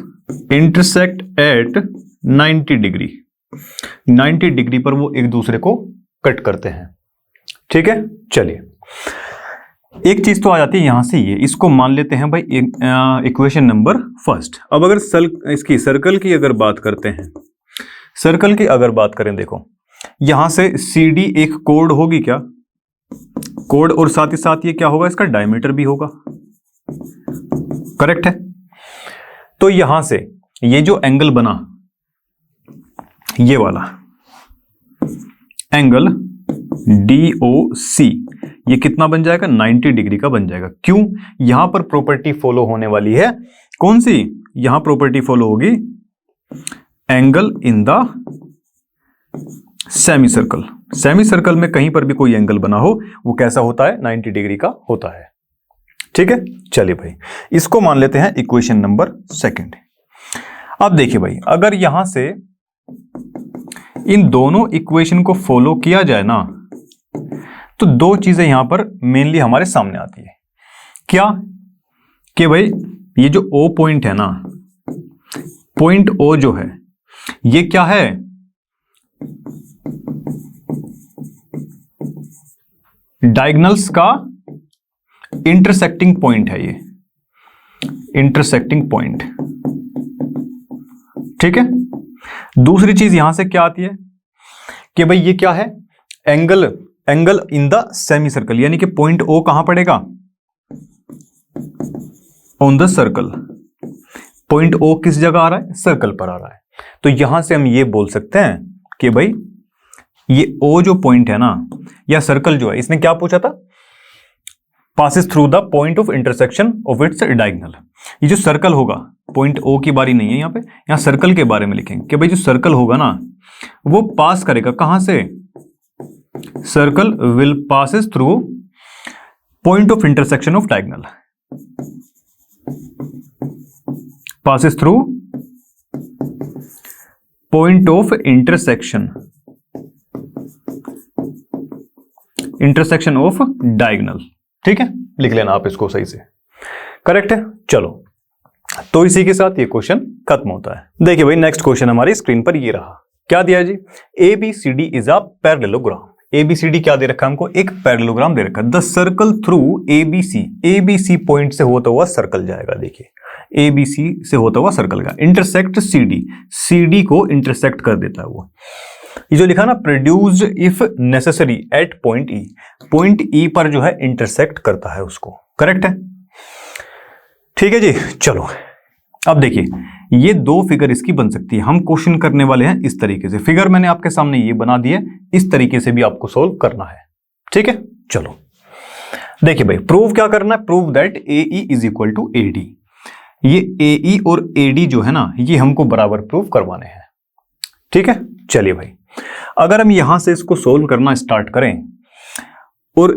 intersect at 90 degree, 90 degree पर वो एक दूसरे को कट करते हैं। ठीक है, चलिए एक चीज तो आ जाती है यहां से, ये इसको मान लेते हैं भाई इक्वेशन नंबर फर्स्ट। अब अगर इसकी सर्कल की अगर बात करते हैं, सर्कल की अगर बात करें, देखो यहां से CD एक कोड होगी क्या, कोड, और साथ ही साथ ये क्या होगा, इसका डायमीटर भी होगा, करेक्ट है। तो यहां से ये जो एंगल बना, ये वाला एंगल DOC, ये कितना बन जाएगा, 90 डिग्री का बन जाएगा। क्यों, यहां पर प्रॉपर्टी फॉलो होने वाली है, कौन सी, यहां प्रॉपर्टी फॉलो होगी angle in the semi circle. Semi circle में कहीं पर भी कोई एंगल बना हो वो कैसा होता है, 90 डिग्री का होता है। ठीक है, चलिए भाई इसको मान लेते हैं इक्वेशन नंबर सेकंड। अब देखिए भाई, अगर यहां से इन दोनों इक्वेशन को फॉलो किया जाए ना, तो दो चीजें यहां पर मेनली हमारे सामने आती है। क्या, कि भाई ये जो O पॉइंट है ना, पॉइंट O जो है ये क्या है, डायगोनल्स का इंटरसेक्टिंग पॉइंट है, ये इंटरसेक्टिंग पॉइंट। ठीक है, दूसरी चीज यहां से क्या आती है कि भाई ये क्या है, angle in the semi circle, यानी कि पॉइंट O कहां पड़ेगा, on the circle. Point O किस जगह आ रहा है, सर्कल पर आ रहा है। तो यहां से हम ये बोल सकते हैं कि भाई ये O जो पॉइंट है ना, या सर्कल जो है, इसने क्या पूछा था, passes through the point of intersection of its diagonal. ये जो सर्कल होगा, पॉइंट O की बारी नहीं है यहां पे, यहां सर्कल के बारे में लिखेंगे कि भाई जो सर्कल होगा ना वो पास करेगा कहां से, circle will passes through point of intersection of diagonal, passes through point of intersection of diagonal। ठीक है, लिख लेना आप इसको सही से, करेक्ट है। चलो, तो इसी के साथ ये क्वेश्चन खत्म होता है। देखिए भाई नेक्स्ट क्वेश्चन हमारी स्क्रीन पर ये रहा, क्या दिया जी, ABCD is a parallelogram. ABCD क्या दे रखा है हमको, एक पैरेललोग्राम दे रखा है। The circle through ABC point से होता हुआ सर्कल जाएगा, देखिए ABC से होता हुआ सर्कल का इंटरसेक्ट CD को इंटरसेक्ट कर देता है वो। ये जो लिखा ना, produced if necessary at point E पर जो है इंटरसेक्ट करता है उसको, करेक्ट है। ठीक है जी, चलो अब देखिए ये दो फिगर इसकी बन सकती है। हम क्वेश्चन करने वाले हैं इस तरीके से, फिगर मैंने आपके सामने ये बना दी है, इस तरीके से भी आपको सोल्व करना है। ठीक है, चलो देखिए भाई, प्रूव क्या करना है, prove that AE is equal to AD। ये AE और AD जो है ना, ये हमको बराबर प्रूव करवाने हैं। ठीक है, चलिए भाई, अगर हम यहां से इसको सोल्व करना स्टार्ट करें और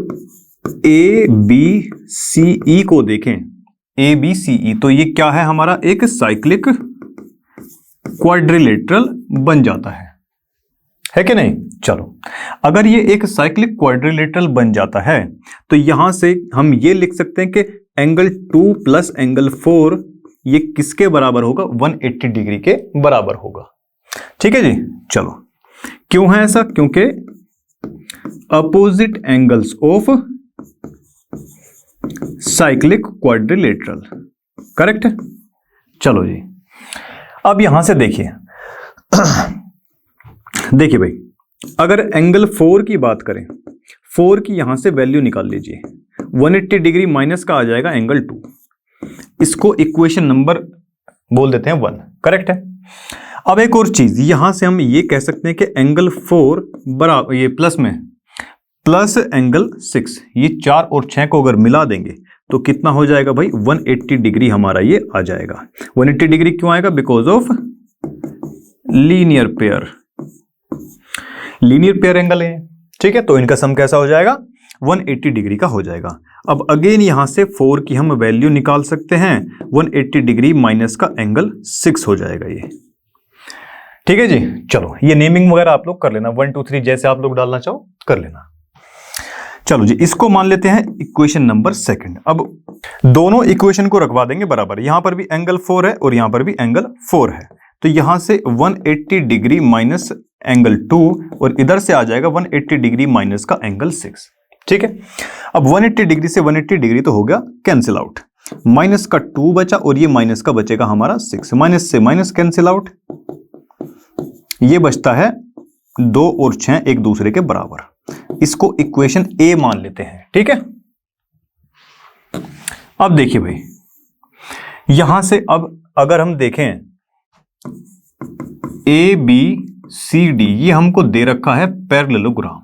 ABCE को देखें, ABCE, तो ये क्या है हमारा, एक साइक्लिक क्वाड्रिलेटरल बन जाता है कि नहीं। चलो, अगर ये एक साइक्लिक क्वाड्रिलेटरल बन जाता है तो यहां से हम ये लिख सकते हैं कि एंगल 2 प्लस एंगल 4 ये किसके बराबर होगा, 180 डिग्री के बराबर होगा। ठीक है जी, चलो क्यों है ऐसा, क्योंकि opposite angles of cyclic quadrilateral, correct है। चलो जी, अब यहां से देखिए देखिए भाई, अगर एंगल 4 की बात करें, 4 की यहां से वैल्यू निकाल लीजिए, 180 डिग्री माइनस का आ जाएगा एंगल 2। इसको इक्वेशन नंबर बोल देते हैं 1, करेक्ट है। अब एक और चीज, यहां से हम ये कह सकते हैं कि एंगल 4 बराबर, ये प्लस में प्लस एंगल 6, ये 4 और 6 को अगर मिला देंगे तो कितना हो जाएगा भाई, 180 डिग्री हमारा ये आ जाएगा। 180 डिग्री क्यों आएगा, because of linear pair angle है। ठीक है, तो इनका सम कैसा हो जाएगा, 180 डिग्री का हो जाएगा। अब अगेन यहां से 4 की हम वैल्यू निकाल सकते हैं, 180 डिग्री माइनस का एंगल 6 हो जाएगा ये। ठीक है जी, चलो ये नेमिंग वगैरह आप लोग कर लेना, 1 2 3 जैसे आप लोग डालना चाहो कर लेना। चलो जी, इसको मान लेते हैं इक्वेशन नंबर सेकंड। अब दोनों इक्वेशन को रखवा देंगे बराबर, यहां पर भी एंगल 4 है और यहां पर भी एंगल 4 है, तो यहां से 180 डिग्री माइनस एंगल 2 और इधर से आ जाएगा 180 डिग्री माइनस का एंगल 6। ठीक है। अब 180 डिग्री से 180 डिग्री तो हो गया कैंसिल आउट, माइनस का 2 बचा और ये माइनस का बचेगा हमारा 6, माइनस से माइनस कैंसिल आउट, ये बचता है 2 और 6 एक दूसरे के बराबर। इसको इक्वेशन ए मान लेते हैं, ठीक है। अब देखिए भाई, यहां से अब अगर हम देखें ए बी सी डी, ये हमको दे रखा है पैरेललोग्राम,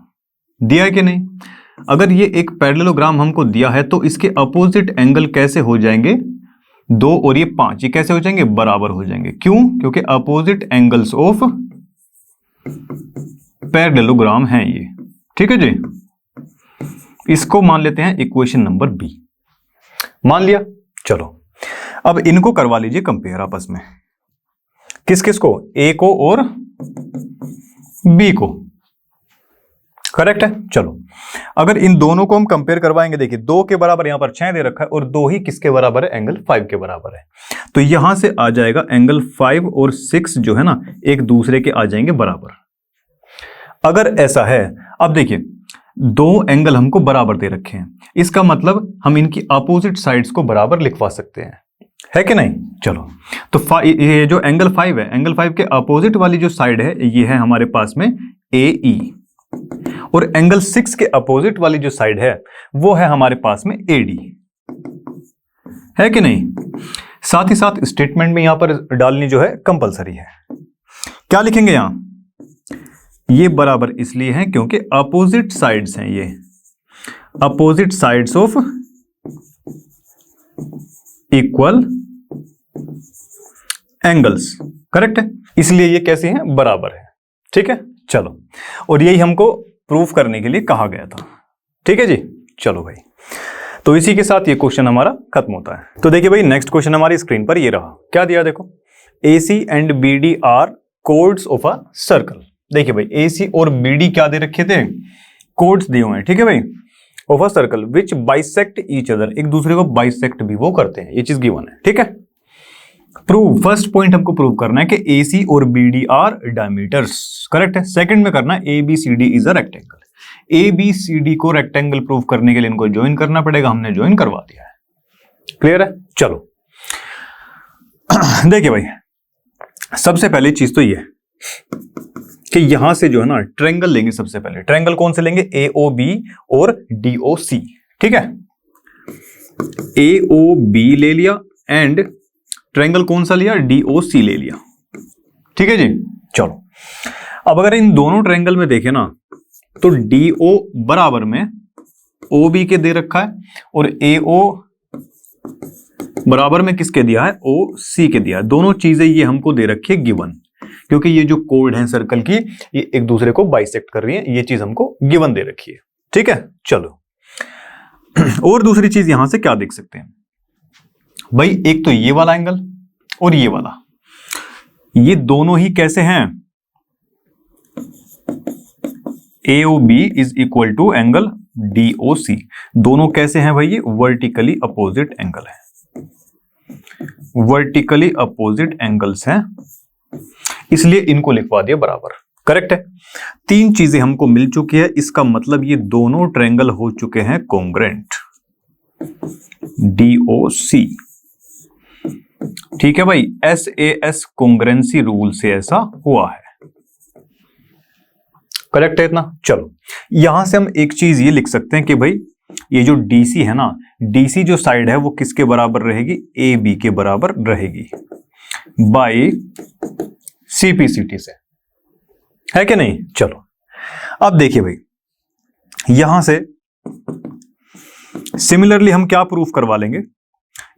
दिया है कि नहीं। अगर ये एक पैरेललोग्राम हमको दिया है तो इसके अपोजिट एंगल कैसे हो जाएंगे, 2 और ये 5, ये कैसे हो जाएंगे, बराबर हो जाएंगे। क्यों? क्योंकि अपोजिट एंगल्स ऑफ पैरेललोग्राम हैं ये, ठीक है जी। इसको मान लेते हैं इक्वेशन नंबर बी, मान लिया। चलो अब इनको करवा लीजिए कंपेयर आपस में, किस किस को, ए को और बी को, करेक्ट है। चलो अगर इन दोनों को हम कंपेयर करवाएंगे, देखिए 2 के बराबर यहां पर 6 दे रखा है और 2 ही किसके बराबर है, एंगल 5 के बराबर है। तो यहां से आ जाएगा एंगल 5 और 6 जो है ना एक दूसरे के आ जाएंगे बराबर। अगर ऐसा है, अब देखिए 2 एंगल हमको बराबर दे रखे हैं, इसका मतलब हम इनकी अपोजिट साइड्स को बराबर लिखवा सकते हैं, है कि नहीं। चलो तो ये जो एंगल 5 है, एंगल 5 के अपोजिट वाली जो साइड है ये है हमारे पास में ए ई, और एंगल 6 के अपोजिट वाली जो साइड है वो है हमारे पास में ए डी, है कि नहीं। साथ ही साथ स्टेटमेंट में यहां पर डालनी जो है कंपलसरी है। क्या लिखेंगे यहां, ये बराबर इसलिए है क्योंकि अपोजिट साइड्स हैं, ये opposite sides of equal angles, correct है, इसलिए ये कैसे हैं, बराबर है, ठीक है। चलो और यही हमको प्रूफ करने के लिए कहा गया था, ठीक है जी। चलो भाई, तो इसी के साथ ये क्वेश्चन हमारा खत्म होता है। तो देखिए भाई नेक्स्ट क्वेश्चन हमारी स्क्रीन पर ये रहा, क्या दिया देखो, AC and BD are codes of a circle. देखिए भाई AC और BD क्या दे रखे थे, कोड्स दिए हुए हैं, ठीक है भाई, of a circle which bisect each other, एक दूसरे को बाइसेक्ट भी वो करते हैं, ये चीज गिवन है, ठीक है। प्रूव, फर्स्ट पॉइंट हमको प्रूव करना है कि AC और BD आर डायमीटर्स, करेक्ट है। सेकंड में करना है ABCD is a rectangle. ABCD को रेक्टेंगल प्रूव करने के लिए इनको ज्वाइन करना पड़ेगा, हमने ज्वाइन करवा दिया है, क्लियर है। चलो देखिए भाई, सबसे पहली चीज तो ये कि यहां से जो है ना ट्रायंगल लेंगे, सबसे पहले ट्रायंगल कौन से लेंगे, AOB और DOC, ठीक है। AOB ले लिया एंड ट्रायंगल कौन सा लिया, DOC ले लिया, ठीक है जी। चलो अब अगर इन दोनों ट्रायंगल में देखें ना तो DO बराबर में OB के दे रखा है और AO बराबर में किसके दिया है, OC के दिया है। दोनों चीजें ये हमको दे रखी है गिवन, क्योंकि ये जो कोड है सर्कल की ये एक दूसरे को बाइसेक्ट कर रही है, ये चीज हमको गिवन दे रखी है, ठीक है। चलो और दूसरी चीज यहां से क्या देख सकते हैं भाई, एक तो ये वाला एंगल और ये वाला, ये दोनों ही कैसे हैं, AOB is equal to angle DOC, दोनों कैसे हैं भाई, ये वर्टिकली अपोजिट एंगल है, वर्टिकली अपोजिट एंगल्स हैं, इसलिए इनको लिखवा दिया बराबर, करेक्ट है। 3 चीजें हमको मिल चुकी है, इसका मतलब ये दोनों ट्रायंगल हो चुके हैं कॉन्ग्रेंट, DOC, ठीक है भाई। SAS कॉन्ग्रेंसी रूल से ऐसा हुआ है, करेक्ट है इतना। चलो यहां से हम एक चीज ये लिख सकते हैं कि भाई ये जो DC है ना, DC जो साइड है वो किसके बराबर रहेगी, AB के बराबर रहेगी बाय CPCT से, है कि नहीं। चलो अब देखिए भाई, यहां से सिमिलरली हम क्या प्रूफ करवा लेंगे,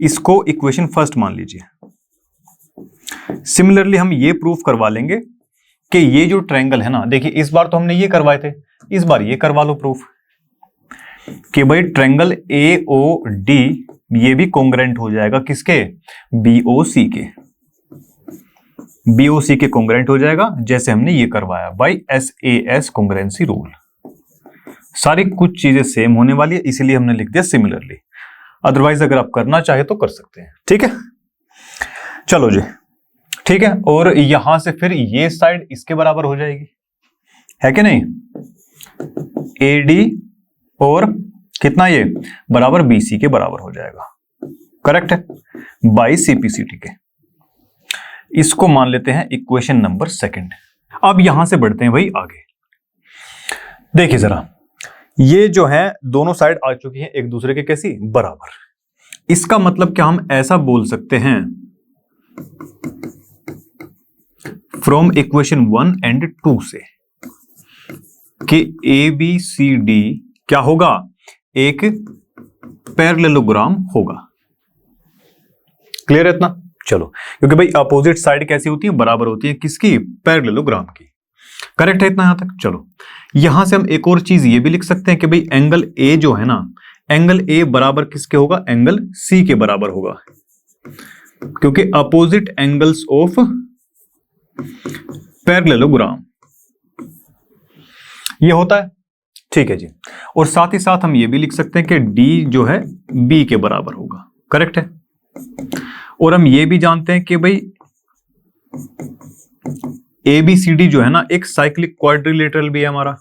इसको इक्वेशन फर्स्ट मान लीजिए। सिमिलरली हम ये प्रूफ करवा लेंगे कि ये जो ट्रायंगल है ना, देखिए इस बार तो हमने ये करवाए थे, इस बार ये करवा लो प्रूफ कि भाई ट्रायंगल AOD ये भी कॉन्ग्रेंट हो जाएगा किसके, BOC के, BOC के कॉन्ग्रेंट हो जाएगा, जैसे हमने ये करवाया बाय SAS कॉन्ग्रेंसी रूल। सारी कुछ चीजें सेम होने वाली है, इसीलिए हमने लिख दिया सिमिलरली, अदरवाइज अगर आप करना चाहे तो कर सकते हैं, ठीक है। चलो जी, ठीक है। और यहां से फिर ये साइड इसके बराबर हो जाएगी, है कि नहीं, AD और कितना ये बराबर BC के बराबर हो जाएगा। करेक्ट है, बाई CPCT के। इसको मान लेते हैं इक्वेशन नंबर 2। अब यहां से बढ़ते हैं भाई आगे। देखिए जरा, ये जो है दोनों साइड आ चुकी हैं एक दूसरे के कैसी बराबर। इसका मतलब क्या हम ऐसा बोल सकते हैं फ्रॉम इक्वेशन 1 एंड 2 से कि ABCD क्या होगा, एक पैरेललोग्राम होगा। क्लियर है इतना? चलो, क्योंकि भाई अपोजिट साइड कैसी होती है, बराबर होती है किसकी, पैरेललोग्राम की। करेक्ट है इतना यहां तक? चलो, यहां से हम एक और चीज ये भी लिख सकते हैं कि भाई एंगल A जो है ना, एंगल A बराबर किसके होगा, एंगल C के बराबर होगा, क्योंकि अपोजिट एंगल्स ऑफ पैरेललोग्राम ये होता है। ठीक है जी। और साथ ही साथ हम ये भी लिख सकते हैं कि D जो है B के बराबर होगा। करेक्ट है। और हम ये भी जानते हैं कि भाई ABCD जो है ना एक साइक्लिक क्वाड्रिलेटरल भी है हमारा,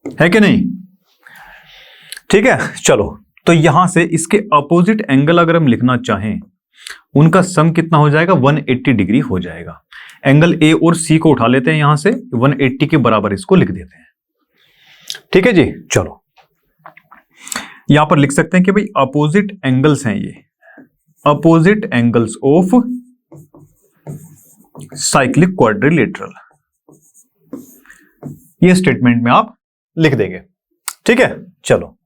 है कि नहीं? ठीक है। चलो, तो यहां से इसके अपोजिट एंगल अगर हम लिखना चाहें, उनका सम कितना हो जाएगा, 180 डिग्री हो जाएगा। एंगल A और C को उठा लेते हैं यहां से, 180 के बराबर इसको लिख देते हैं। ठीक है जी। चलो, यहां पर लिख सकते हैं कि भाई अपोजिट एंगल्स हैं ये, opposite angles of cyclic quadrilateral, ये स्टेटमेंट में आप लिख देंगे। ठीक है। चलो,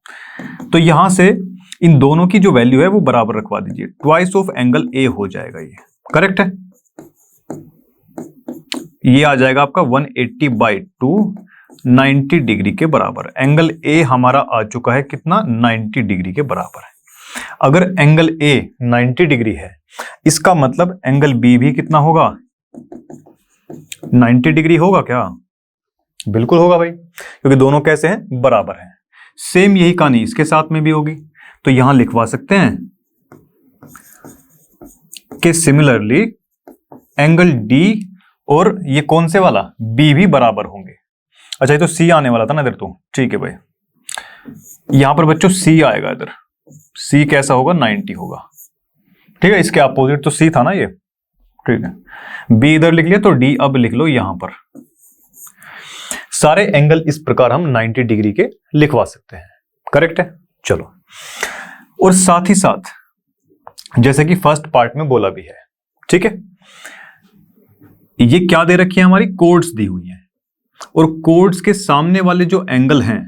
तो यहां से इन दोनों की जो वैल्यू है वो बराबर रखवा दीजिए, ट्वाइस ऑफ एंगल A हो जाएगा ये। करेक्ट है। ये आ जाएगा आपका 180/2, 90 डिग्री के बराबर। एंगल A हमारा आ चुका है कितना, 90 डिग्री के बराबर है। अगर एंगल A 90 डिग्री है, इसका मतलब एंगल B भी कितना होगा, 90 डिग्री होगा क्या? बिल्कुल होगा भाई, क्योंकि दोनों कैसे हैं, बराबर हैं। सेम यही कहानी इसके साथ में भी होगी। तो यहां लिखवा सकते हैं कि सिमिलरली एंगल D और ये कौन से वाला, B भी बराबर होंगे। अच्छा, ये तो C आने वाला था ना इधर तो। ठीक है भाई, यहां पर बच्चों C आएगा इधर। C कैसा होगा, 90 होगा। ठीक है, इसके अपोजिट तो C था ना ये। ठीक है, B इधर लिख लिया तो D अब लिख लो यहां पर। सारे एंगल इस प्रकार हम 90 डिग्री के लिखवा सकते हैं। करेक्ट है। चलो, और साथ ही साथ जैसे कि फर्स्ट पार्ट में बोला भी है, ठीक है, ये क्या दे रखी है, हमारी कोड्स दी हुई हैं, और कोड्स के सामने वाले जो एंगल हैं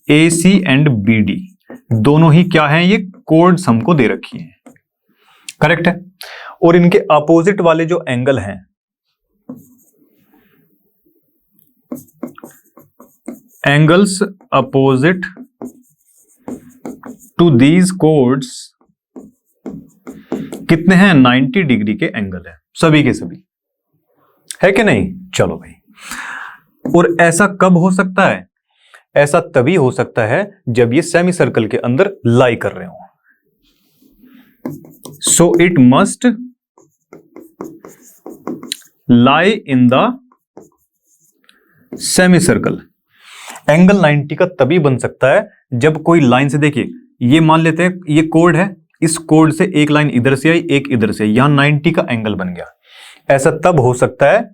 AC एंड BD दोनों ही क्या हैं, ये कोड्स हमको दे रखी हैं। करेक्ट है। और इनके अपोजिट वाले जो एंगल हैं, angles opposite to these chords कितने हैं, 90 डिग्री के एंगल है सभी के सभी, है कि नहीं? चलो भाई, और ऐसा कब हो सकता है, ऐसा तभी हो सकता है जब ये सेमी सर्कल के अंदर लाई कर रहे हो। So it must lie in the semi circle. Angle 90 का तभी बन सकता है जब कोई लाइन से, देखिए ये मान लेते हैं ये कोड है, इस कोड से एक लाइन इधर से आई, एक इधर से, यहां 90 का एंगल बन गया। ऐसा तब हो सकता है,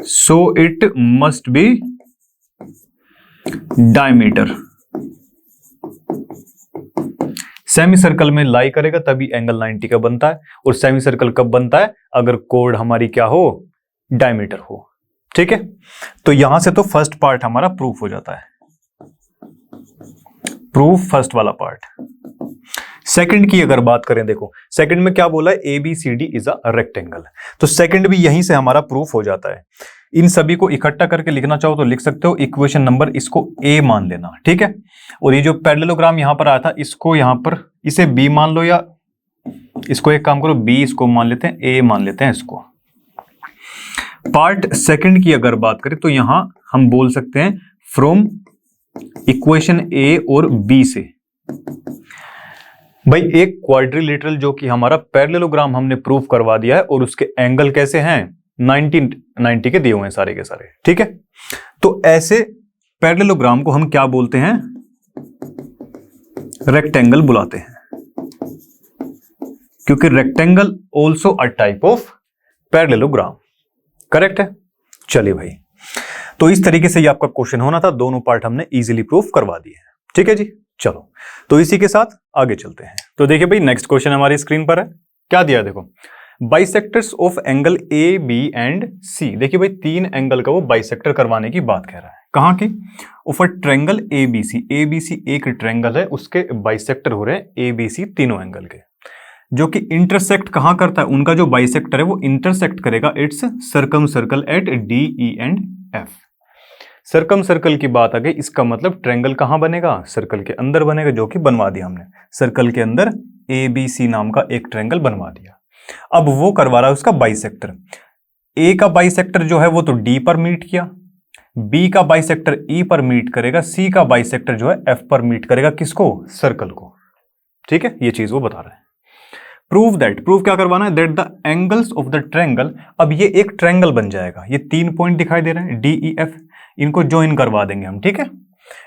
so it must be diameter. Semi circle में लाई करेगा तभी एंगल 90 का बनता है, और सेमी सर्कल कब बनता है, अगर कोड हमारी क्या हो, डायमीटर हो। ठीक है, तो यहां से तो फर्स्ट पार्ट हमारा प्रूफ हो जाता है, प्रूफ फर्स्ट वाला पार्ट। सेकंड की अगर बात करें, देखो सेकंड में क्या बोला है, ABCD इज अ रेक्टेंगल, तो सेकंड भी यहीं से हमारा प्रूफ हो जाता है। इन सभी को इकट्ठा करके लिखना चाहो तो लिख सकते हो, इक्वेशन नंबर इसको A मान लेना। ठीक है, और ये जो पैरेललोग्राम यहां पर आया था, इसको यहां पर इसे B मान लो, या इसको एक काम करो, B इसको मान लेते हैं, A मान लेते हैं इसको। पार्ट सेकंड की अगर बात करें तो यहां हम बोल सकते हैं फ्रॉम इक्वेशन A और B से भाई एक क्वाड्रिलेटरल जो कि हमारा पैरेललोग्राम हमने प्रूफ करवा दिया है और उसके एंगल कैसे हैं 90 के दिए हुए हैं सारे के सारे, ठीक है। तो ऐसे पैरेललोग्राम को हम क्या बोलते हैं, रेक्टेंगल बुलाते हैं, क्योंकि rectangle also a type of parallelogram, correct है। चलिए भाई, तो इस तरीके से ये आपका क्वेश्चन होना था, दोनों पार्ट हमने इजीली प्रूफ करवा दिए हैं, ठीक है जी। चलो, तो इसी के साथ आगे चलते हैं। तो देखिए भाई, नेक्स्ट क्वेश्चन हमारी स्क्रीन पर है, क्या दिया है देखो, bisectors of angle A B and C. देखिए भाई, तीन एंगल का वो बाइसेक्टर करवाने की बात कह रहा है, कहां की, of a triangle A B C. A B C एक ट्रायंगल है, उसके बाइसेक्टर हो रहे हैं ए बी सी तीनों एंगल के, जो कि इंटरसेक्ट कहां करता है, उनका जो बाइसेक्टर है वो इंटरसेक्ट करेगा it's circum circle eight D E and F. Circum circle की बात आ गई, इसका मतलब ट्रायंगल कहां बनेगा, सर्कल के अंदर बनेगा, जो कि बनवा दिया हमने, सर्कल के अंदर ए बी सी नाम का एक ट्रायंगल बनवा दिया। अब वो करवा रहा है उसका बाइसेक्टर, ए का बाइसेक्टर जो है वो तो डी पर मीट किया, बी का बाइसेक्टर ई पर मीट करेगा, सी का बाइसेक्टर जो है एफ पर मीट करेगा, किसको, सर्कल को, ठीक है। ये चीज वो बता रहा है। प्रूव दैट, प्रूव क्या करवाना है, that the angles of the triangle. अब ये एक ट्रायंगल बन जाएगा, ये 3 पॉइंट दिखाई दे रहे हैं डी ई एफ, इनको ज्वाइन करवा देंगे हम, ठीक है।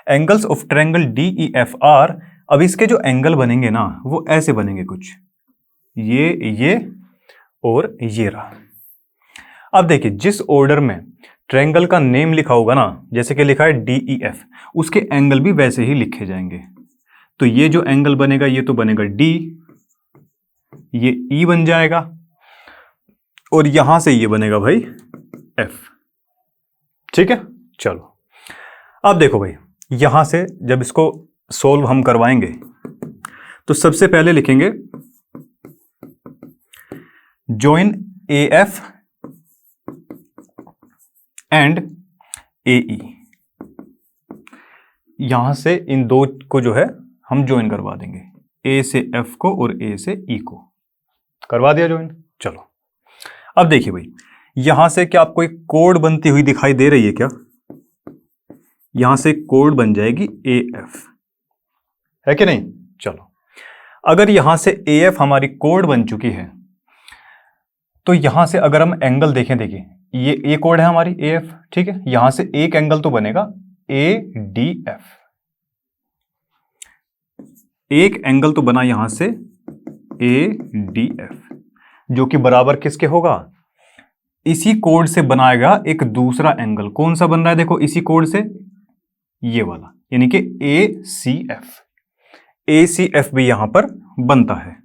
Angles of triangle D E F R, अब इसके जो एंगल बनेंगे ना वो ऐसे बनेंगे कुछ, ये और ये रहा। अब देखिए, जिस ऑर्डर में ट्रायंगल का नेम लिखा होगा ना, जैसे कि लिखा है डी ई एफ, उसके एंगल भी वैसे ही लिखे जाएंगे। तो ये जो एंगल बनेगा ये तो बनेगा डी, ये ई बन जाएगा, और यहां से ये बनेगा भाई एफ, ठीक है। चलो, अब देखो भाई, यहां से जब इसको सोल्व हम करवाएंगे तो सबसे पहले लिखेंगे जॉइन ए एफ एंड ए ई। यहां से इन दो को जो है हम ज्वाइन करवा देंगे, ए से एफ को और ए से ई को करवा दिया ज्वाइन। चलो, अब देखिए भाई, यहां से क्या आपको एक कोड बनती हुई दिखाई दे रही है क्या, यहां से कोड बन जाएगी ए एफ, है कि नहीं। चलो, अगर यहां से ए एफ हमारी कोड बन चुकी है, तो यहां से अगर हम एंगल देखें, देखिए ये कोड है हमारी ए एफ, ठीक है। यहां से एक एंगल तो बनेगा ए डी एफ, एक एंगल तो बना यहां से ए डी एफ, जो कि बराबर किसके होगा, इसी कोड से बनाएगा एक दूसरा एंगल। कौन सा बन रहा है देखो, इसी कोड से ये वाला, यानी कि ए सी एफ। ए सी एफ भी यहां पर बनता है,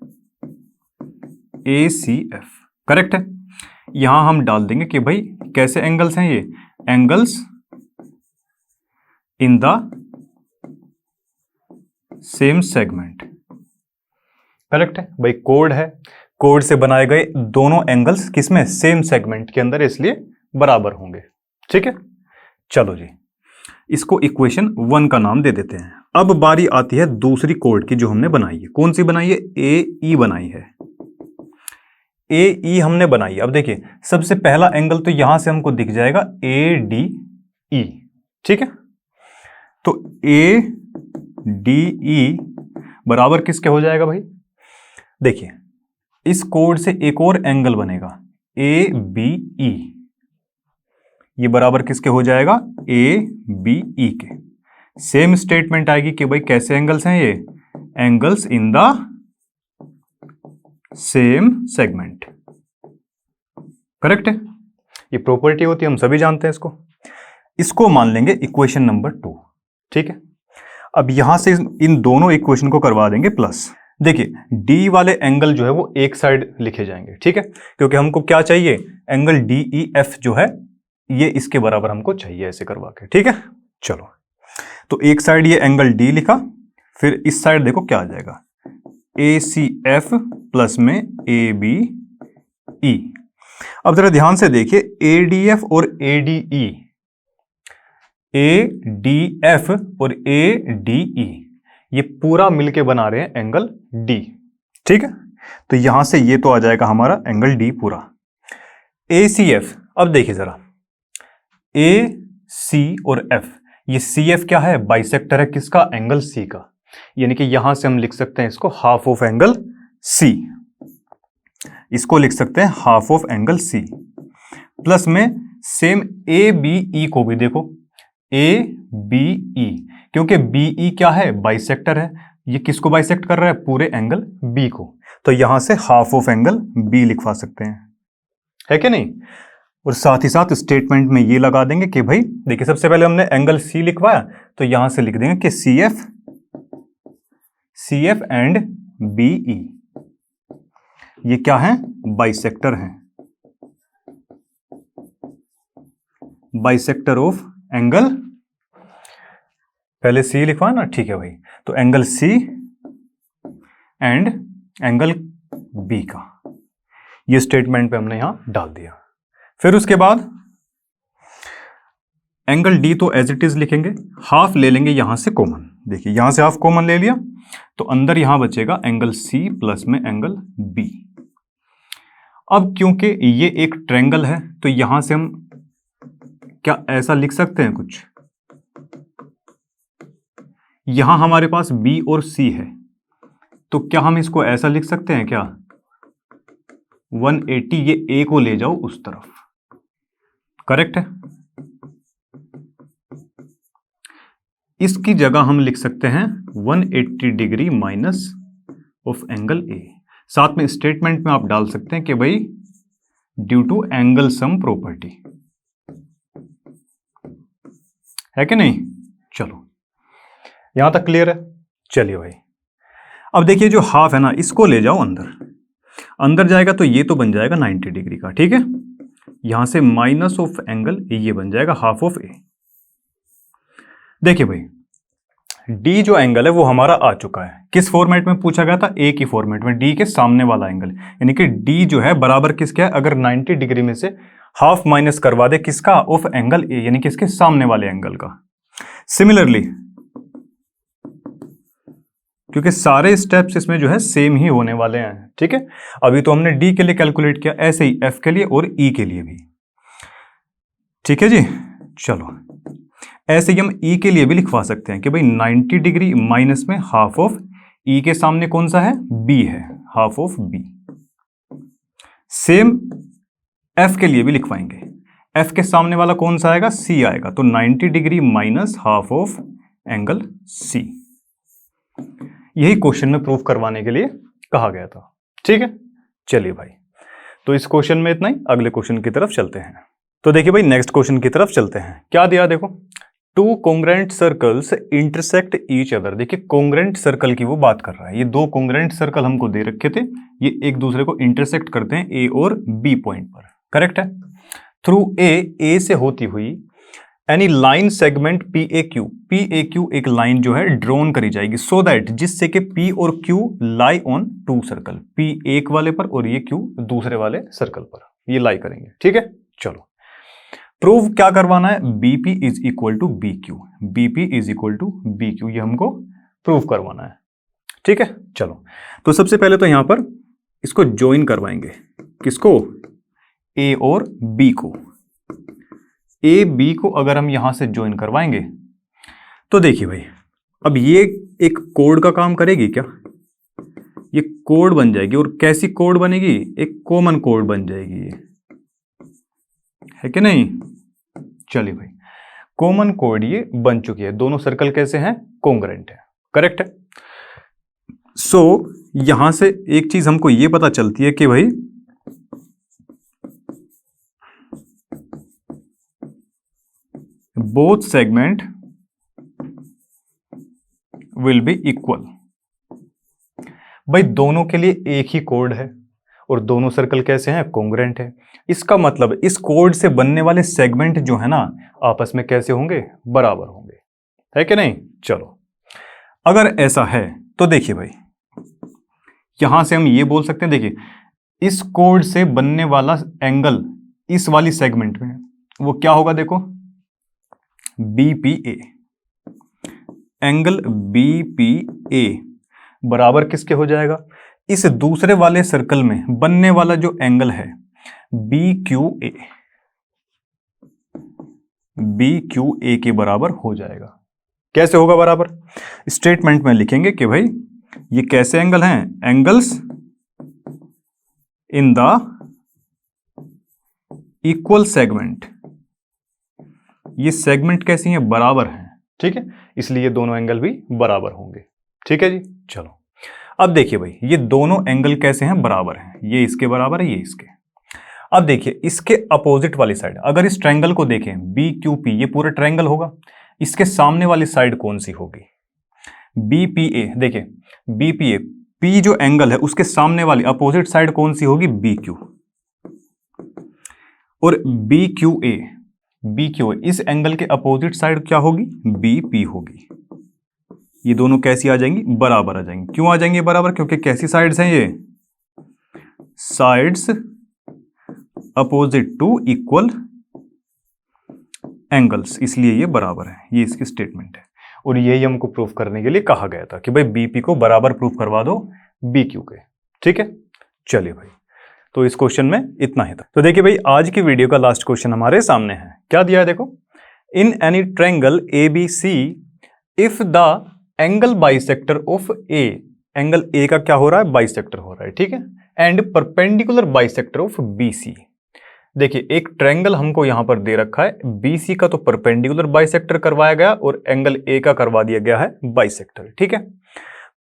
ए सी एफ, करेक्ट है। यहां हम डाल देंगे कि भाई कैसे एंगल्स हैं ये, angles in the same segment, correct है भाई। कोड है, कोड से बनाए गए दोनों एंगल्स किसमें, सेम सेगमेंट के अंदर, इसलिए बराबर होंगे, ठीक है। चलो जी, इसको इक्वेशन 1 का नाम दे देते हैं। अब बारी आती है दूसरी कोड की जो हमने बनाई है, कौन सी बनाई है, ए ई बनाई है, ए ई हमने बनाई। अब देखिए, सबसे पहला एंगल तो यहां से हमको दिख जाएगा ए डी ई, ठीक है। तो ए डी ई बराबर किसके हो जाएगा भाई, देखिए इस कोड से एक और एंगल बनेगा ए बी ई, ये बराबर किसके हो जाएगा, ए बी ई के। सेम स्टेटमेंट आएगी कि भाई कैसे एंगल्स हैं ये, angles in the same segment, correct है। ये प्रॉपर्टी होती है, हम सभी जानते हैं इसको। इसको मान लेंगे इक्वेशन नंबर 2, ठीक है। अब यहां से इन दोनों इक्वेशन को करवा देंगे प्लस। देखिए, डी वाले एंगल जो है वो एक साइड लिखे जाएंगे, ठीक है, क्योंकि हमको क्या चाहिए, एंगल डी ई एफ जो है ये इसके बराबर हमको चाहिए, ऐसे करवा के, ठीक है। चलो, तो एक साइड ये एंगल डी लिखा, फिर इस साइड देखो क्या आ जाएगा, ए सी एफ प्लस में ए बी ई। अब जरा ध्यान से देखिए, ए डी एफ और A D E, A D F और ए डी ई, ये पूरा मिलके बना रहे हैं एंगल डी, ठीक है। तो यहां से ये तो आ जाएगा हमारा एंगल डी पूरा। ए सी एफ, अब देखिए जरा, ए सी और एफ, ये सी एफ क्या है, बाइसेक्टर है किसका, एंगल सी का। यानी कि यहां से हम लिख सकते हैं इसको हाफ ऑफ एंगल सी, इसको लिख सकते हैं half of angle C. Plus में सेम ए बी ई को भी देखो, ए बी ई, क्योंकि बी ई क्या है, बाइसेक्टर है, ये किसको बाइसेक्ट कर रहा है, पूरे एंगल बी को, तो यहां से हाफ ऑफ एंगल बी लिखवा सकते हैं, है कि नहीं। और साथ ही साथ स्टेटमेंट में ये लगा देंगे कि भाई देखिए सबसे पहले हमने एंगल सी लिखवाया, तो यहां से लिख देंगे कि C F and B E ये क्या है, बाइसेक्टर हैं, बाइसेक्टर ऑफ एंगल, पहले सी लिखवा ना, ठीक है भाई, तो angle C and angle B का, ये स्टेटमेंट पे हमने यहां डाल दिया। फिर उसके बाद एंगल डी तो एज इट इज लिखेंगे, हाफ ले लेंगे यहां से कॉमन, देखिए यहां से हाफ कॉमन ले लिया, तो अंदर यहां बचेगा एंगल सी प्लस में एंगल बी। अब क्योंकि ये एक ट्रायंगल है, तो यहां से हम क्या ऐसा लिख सकते हैं कुछ, यहां हमारे पास बी और सी है, तो क्या हम इसको ऐसा लिख सकते हैं क्या, 180, ये ए को ले जाओ उस तरफ, करेक्ट है। इसकी जगह हम लिख सकते हैं 180 डिग्री माइनस ऑफ एंगल ए, साथ में स्टेटमेंट में आप डाल सकते हैं कि भाई due to angle sum property, है कि नहीं। चलो यहां तक क्लियर है। चलिए भाई अब देखिए जो हाफ है ना, इसको ले जाओ अंदर, अंदर जाएगा तो ये तो बन जाएगा 90 डिग्री का, ठीक है, यहां से माइनस ऑफ एंगल ये बन जाएगा हाफ ऑफ ए। देखिए भाई डी जो एंगल है वो हमारा आ चुका है, किस फॉर्मेट में पूछा गया था, ए की फॉर्मेट में, डी के सामने वाला एंगल, यानी कि डी जो है बराबर किसका है, अगर 90 डिग्री में से हाफ माइनस करवा दे किसका, ऑफ एंगल ए, यानी कि इसके सामने वाले एंगल का। सिमिलरली क्योंकि सारे स्टेप्स इसमें जो है सेम ही होने वाले हैं, ठीक है, अभी तो हमने डी के लिए कैलकुलेट किया, ऐसे ही एफ के लिए और ई के लिए भी, ठीक है जी। चलो ऐसे ही हम ई के लिए भी लिखवा सकते हैं कि भाई 90 डिग्री माइनस में हाफ ऑफ ई के सामने कौन सा है, बी है, half of B. Same F के लिए भी लिखवाएंगे, एफ के सामने वाला कौन सा आएगा, सी आएगा, तो 90 degree minus half of angle C. यही क्वेश्चन में प्रूफ करवाने के लिए कहा गया था, ठीक है। चलिए भाई तो इस क्वेश्चन में इतना ही, अगले क्वेश्चन की तरफ चलते हैं। तो देखिए भाई नेक्स्ट क्वेश्चन की तरफ चलते हैं, क्या दिया देखो, two congruent circles intersect each other. देखिए कॉन्ग्रुएंट सर्कल की वो बात कर रहा है, ये दो कॉन्ग्रुएंट सर्कल हमको दे रखे थे, ये एक दूसरे को इंटरसेक्ट करते हैं ए और बी पॉइंट पर, करेक्ट है। थ्रू ए से होती हुई any line segment P A Q एक लाइन जो है ड्रॉन करी जाएगी, सो दैट जिससे कि पी और Q lie on two circle, P एक वाले पर और ये क्यू दूसरे वाले सर्कल पर ये लाई करेंगे, ठीक है। चलो प्रूव क्या करवाना है, BP is equal to B Q, BP is equal to B Q, ये हमको प्रूव करवाना है, ठीक है। चलो तो सबसे पहले तो यहां पर इसको ज्वाइन करवाएंगे, किसको, ए और बी को, ए बी को अगर हम यहां से ज्वाइन करवाएंगे तो देखिए भाई अब ये एक कोड का काम करेगी क्या, ये कोड बन जाएगी, और कैसी कोड बनेगी, एक कॉमन कोड बन जाएगी, ये है कि नहीं। चलिए भाई कॉमन कोड ये बन चुकी है, दोनों सर्कल कैसे हैं, कॉन्ग्रुएंट है, करेक्ट है। सो यहां से एक चीज हमको ये पता चलती है कि भाई both segment will be equal, भाई दोनों के लिए एक ही कोड है और दोनों सर्कल कैसे हैं, कॉन्ग्रुएंट है। इसका मतलब इस कोड से बनने वाले सेगमेंट जो है ना आपस में कैसे होंगे, बराबर होंगे, है कि नहीं। चलो अगर ऐसा है तो देखिए भाई यहां से हम ये बोल सकते हैं, देखिए इस कोड से बनने वाला एंगल इस वाली सेगमेंट में वो क्या होगा, देखो बीपीए, एंगल बीपीए बराबर किसके हो जाएगा, इस दूसरे वाले सर्कल में बनने वाला जो एंगल है BQA, BQA के बराबर हो जाएगा, कैसे होगा बराबर? स्टेटमेंट में लिखेंगे कि भाई ये कैसे एंगल हैं? Angles in the equal segment. ये सेगमेंट कैसी हैं? बराबर हैं, ठीक है, इसलिए दोनों एंगल भी बराबर होंगे। ठीक है जी, चलो अब देखिए भाई ये दोनों एंगल कैसे हैं? बराबर हैं, ये इसके बराबर है, ये इसके। अब देखिए इसके अपोजिट वाली साइड, अगर इस ट्रायंगल को देखें बी क्यू पी, ये पूरा ट्रायंगल होगा, इसके सामने वाली साइड कौन सी होगी? B P A. देखिए बी पी ए, पी जो एंगल है उसके सामने वाली अपोजिट साइड कौन सी होगी? B Q. और B Q A, B Q A, इस एंगल के अपोजिट साइड क्या होगी? बी पी होगी। ये दोनों कैसी आ जाएंगी? बराबर आ जाएंगी। क्यों आ जाएंगे बराबर? क्योंकि कैसी साइड्स हैं ये? Sides opposite to equal angles, इसलिए ये बराबर है। ये इसकी स्टेटमेंट है और यही हमको प्रूफ करने के लिए कहा गया था कि भाई बीपी को बराबर प्रूफ करवा दो बी क्यू के। ठीक है, चलिए भाई, तो इस क्वेश्चन में इतना ही था। तो देखिए भाई आज की वीडियो का लास्ट क्वेश्चन हमारे सामने है। क्या दिया है देखो, in any triangle A B C if the angle bisector of A, angle A का क्या हो रहा है? बाइसेक्टर हो रहा है, ठीक है, and perpendicular bisector of B C. देखिए एक ट्रायंगल हमको यहां पर दे रखा है, बीसी का तो परपेंडिकुलर बाइसेक्टर करवाया गया और एंगल ए का करवा दिया गया है बाइसेक्टर। ठीक है,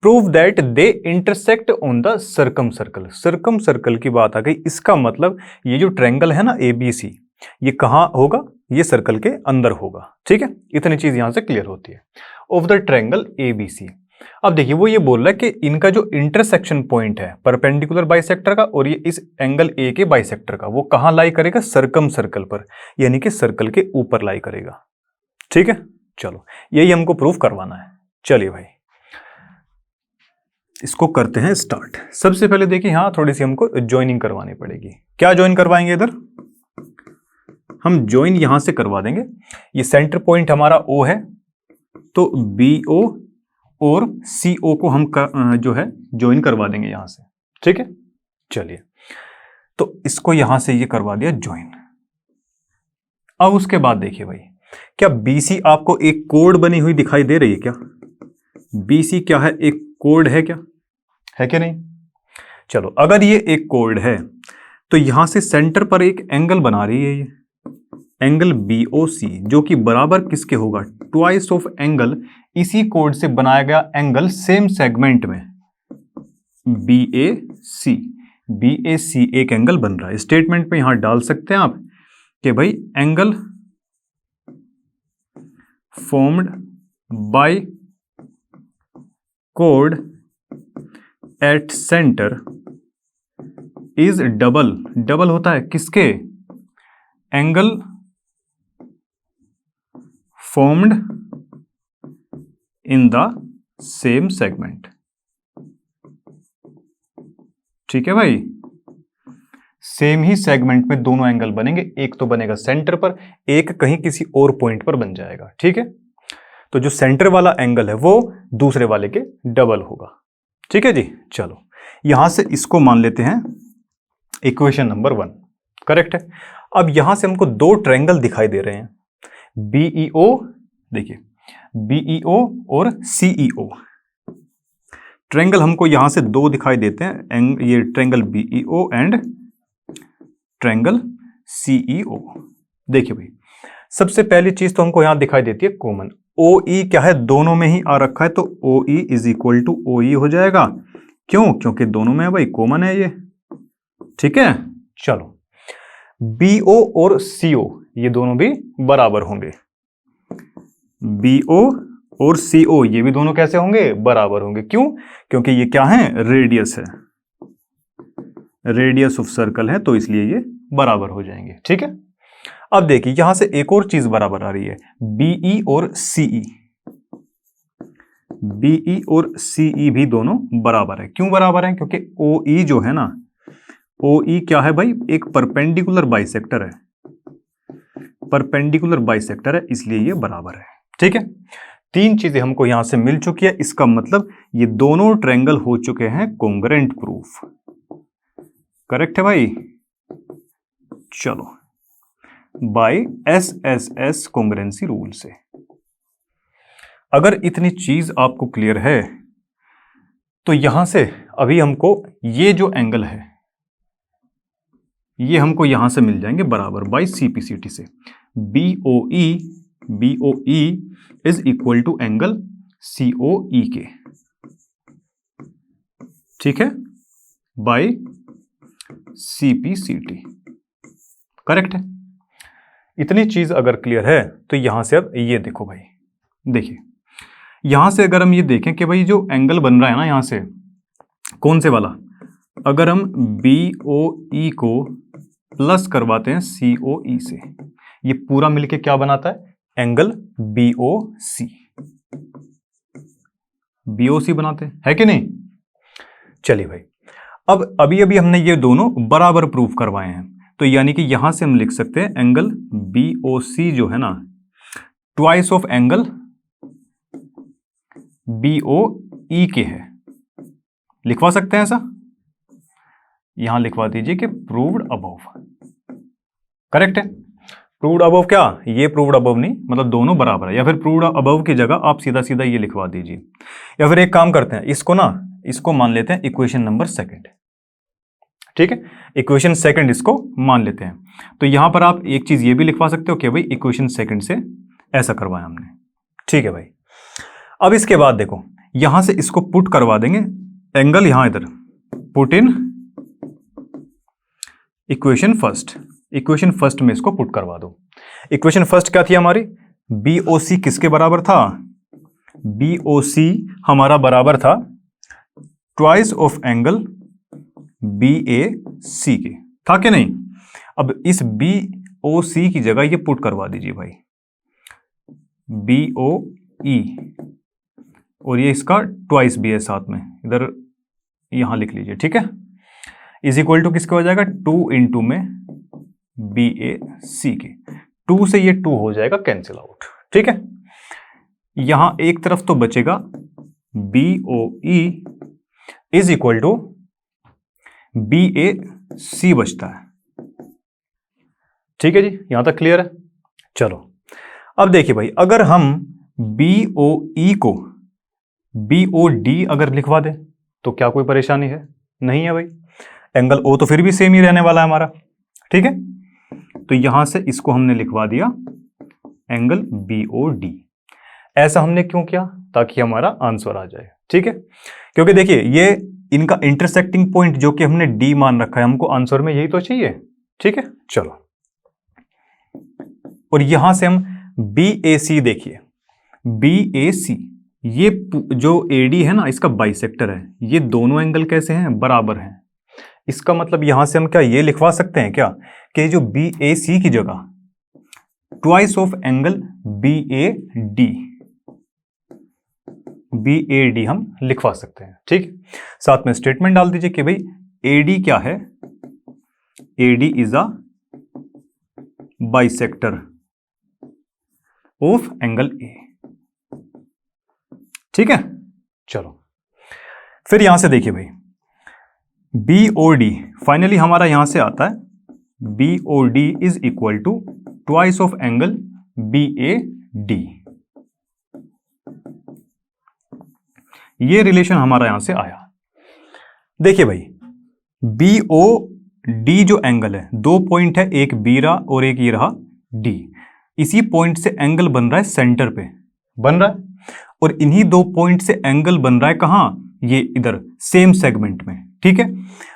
prove that they intersect on the circum circle. Circum circle की बात आ गई, इसका मतलब ये जो ट्रायंगल है ना ए बी सी, ये कहां होगा? ये सर्कल के अंदर होगा। ठीक है, इतनी चीज यहां से क्लियर होती है। Of the triangle A B C, अब देखिए वो ये बोल रहा है कि इनका जो इंटरसेक्शन पॉइंट है परपेंडिकुलर बाइसेक्टर का और ये इस एंगल ए के बाइसेक्टर का, वो कहां लाई करेगा? सर्कम सर्कल पर, यानी कि सर्कल के ऊपर लाई करेगा। ठीक है, चलो यही हमको प्रूफ करवाना है। चलिए भाई इसको करते हैं स्टार्ट। सबसे पहले देखिए यहां थोड़ी सी हमको ज्वाइनिंग करवानी पड़ेगी। क्या ज्वाइन करवाएंगे? इधर हम ज्वाइन यहां से करवा देंगे। ये सेंटर पॉइंट हमारा ओ है, तो बी ओ और सी ओ को हम जो है ज्वाइन करवा देंगे यहां से। ठीक है, चलिए तो इसको यहां से ये करवा दिया ज्वाइन। अब उसके बाद देखिए भाई, क्या बीसी आपको एक कोड बनी हुई दिखाई दे रही है क्या? बीसी क्या है? एक कोड है क्या? है कि नहीं? चलो अगर ये एक कोड है तो यहां से सेंटर पर एक एंगल बना रही है, ये एंगल BOC, जो कि बराबर किसके होगा? ट्वाइस ऑफ एंगल इसी कोड से बनाया गया एंगल सेम सेगमेंट में BAC। BAC एक एंगल बन रहा है। स्टेटमेंट में यहां डाल सकते हैं आप कि भाई angle formed by code at centre is double. Double होता है किसके? Angle formed in the same segment. ठीक है भाई, सेम ही सेगमेंट में दोनों एंगल बनेंगे, एक तो बनेगा सेंटर पर, एक कहीं किसी और पॉइंट पर बन जाएगा। ठीक है, तो जो सेंटर वाला एंगल है वो दूसरे वाले के डबल होगा। ठीक है जी, चलो यहां से इसको मान लेते हैं इक्वेशन नंबर 1। करेक्ट है। अब यहां से हमको दो ट्रायंगल दिखाई दे रहे हैं, BEO, देखिए BEO और CEO। ट्रायंगल हमको यहां से दो दिखाई देते हैं, ये triangle BEO and triangle CEO। देखिए भाई सबसे पहली चीज तो हमको यहां दिखाई देती है कॉमन, OE क्या है? दोनों में ही आ रखा है, तो OE is equal to OE हो जाएगा। क्यों? क्योंकि दोनों में है भाई, कॉमन है ये। ठीक है, चलो BO और CO ये दोनों भी बराबर होंगे। BO और CO ये भी दोनों कैसे होंगे? बराबर होंगे। क्यों? क्योंकि ये क्या है? रेडियस है, रेडियस ऑफ सर्कल है, तो इसलिए ये बराबर हो जाएंगे। ठीक है, अब देखिए यहां से एक और चीज बराबर आ रही है, BE और CE। BE और CE भी दोनों बराबर है। क्यों बराबर है? क्योंकि OE जो है ना, OE क्या है भाई? एक परपेंडिकुलर बाइसेक्टर है, परपेंडिकुलर बाइसेक्टर है, इसलिए ये बराबर है। ठीक है, तीन चीजें हमको यहां से मिल चुकी है, इसका मतलब ये दोनों ट्रायंगल हो चुके हैं कॉन्ग्रुएंट प्रूफ। करेक्ट है भाई, चलो बाय SSS कॉन्ग्रुएंसी रूल से। अगर इतनी चीज आपको क्लियर है तो यहां से अभी हमको ये जो एंगल है ये हमको यहां से मिल जाएंगे बराबर बाई CPCT से। BOE is equal to angle COE के, ठीक है, बाई CPCT। करेक्ट है। इतनी चीज अगर क्लियर है तो यहां से अब ये देखो भाई, देखिए यहां से अगर हम ये देखें कि भाई जो एंगल बन रहा है ना यहां से, कौन से वाला, अगर हम BOE को प्लस करवाते हैं COE से, ये पूरा मिलके क्या बनाता है, एंगल BOC बनाते हैं, है कि नहीं। चलिए भाई, अब अभी हमने ये दोनों बराबर प्रूफ करवाए हैं, तो यानी कि यहां से हम लिख सकते हैं एंगल BOC जो है ना ट्वाइस ऑफ एंगल BOE के है। लिखवा सकते हैं ऐसा, यहां लिखवा दीजिए कि प्रूव्ड अबव। करेक्ट है। प्रूव्ड अबव क्या, ये प्रूव्ड अबव नहीं, मतलब दोनों बराबर है, या फिर प्रूव्ड अबव की जगह आप सीधा सीधा ये लिखवा दीजिए। या फिर एक काम करते हैं, इसको मान लेते हैं इक्वेशन नंबर सेकंड, ठीक है, इक्वेशन सेकंड इसको मान लेते हैं। तो यहां पर आप एक चीज ये भी लिखवा सकते हो कि भाई इक्वेशन सेकंड से ऐसा करवाया हमने, ठीक है भाई। अब इसके बाद देखो यहां से इसको पुट करवा देंगे एंगल, यहां इधर पुट इन इक्वेशन फर्स्ट में इसको पुट करवा दो। इक्वेशन फर्स्ट क्या थी हमारी, BOC किसके बराबर था, BOC हमारा बराबर था ट्वाइस ऑफ एंगल BAC के, था कि नहीं। अब इस BOC की जगह ये पुट करवा दीजिए भाई, BOE, और ये इसका ट्वाइस भी है साथ में, इधर यहां लिख लीजिए, ठीक है, इज इक्वल टू किसका हो जाएगा, 2 इंटू में BAC के, 2 से ये 2 हो जाएगा कैंसिल आउट, ठीक है। यहां एक तरफ तो बचेगा BOE is equal to BAC बचता है, ठीक है जी, यहां तक क्लियर है। चलो अब देखिए भाई, अगर हम BOE को BOD अगर लिखवा दें तो क्या कोई परेशानी है, नहीं है भाई, एंगल O तो फिर भी सेम ही रहने वाला है हमारा, ठीक है। तो यहां से इसको हमने लिखवा दिया एंगल BOD। ऐसा हमने क्यों किया, ताकि हमारा आंसर आ जाए, ठीक है, क्योंकि देखिए ये इनका इंटरसेक्टिंग पॉइंट जो कि हमने D मान रखा है, हमको आंसर में यही तो चाहिए, ठीक है। चलो, और यहां से हम BAC देखिए, BAC ये जो AD है ना इसका बाइसेक्टर है, ये दोनों एंगल कैसे हैं, बराबर हैं। इसका मतलब यहां से हम क्या ये लिखवा सकते हैं क्या कि जो BAC की जगह ट्वाइस ऑफ एंगल BAD हम लिखवा सकते हैं, ठीक। साथ में स्टेटमेंट डाल दीजिए कि भाई AD क्या है, AD is a bisector of angle A, ठीक है। चलो फिर यहां से देखिए भाई BOD फाइनली हमारा यहां से आता है BOD is equal to twice of angle BAD। ये रिलेशन हमारा यहां से आया। देखिए भाई BOD जो एंगल है, 2 पॉइंट है, एक B रहा और एक ये रहा D, इसी पॉइंट से एंगल बन रहा है सेंटर पे बन रहा है, और इन्हीं 2 पॉइंट से एंगल बन रहा है कहां, ये इधर सेम सेगमेंट में, ठीक है।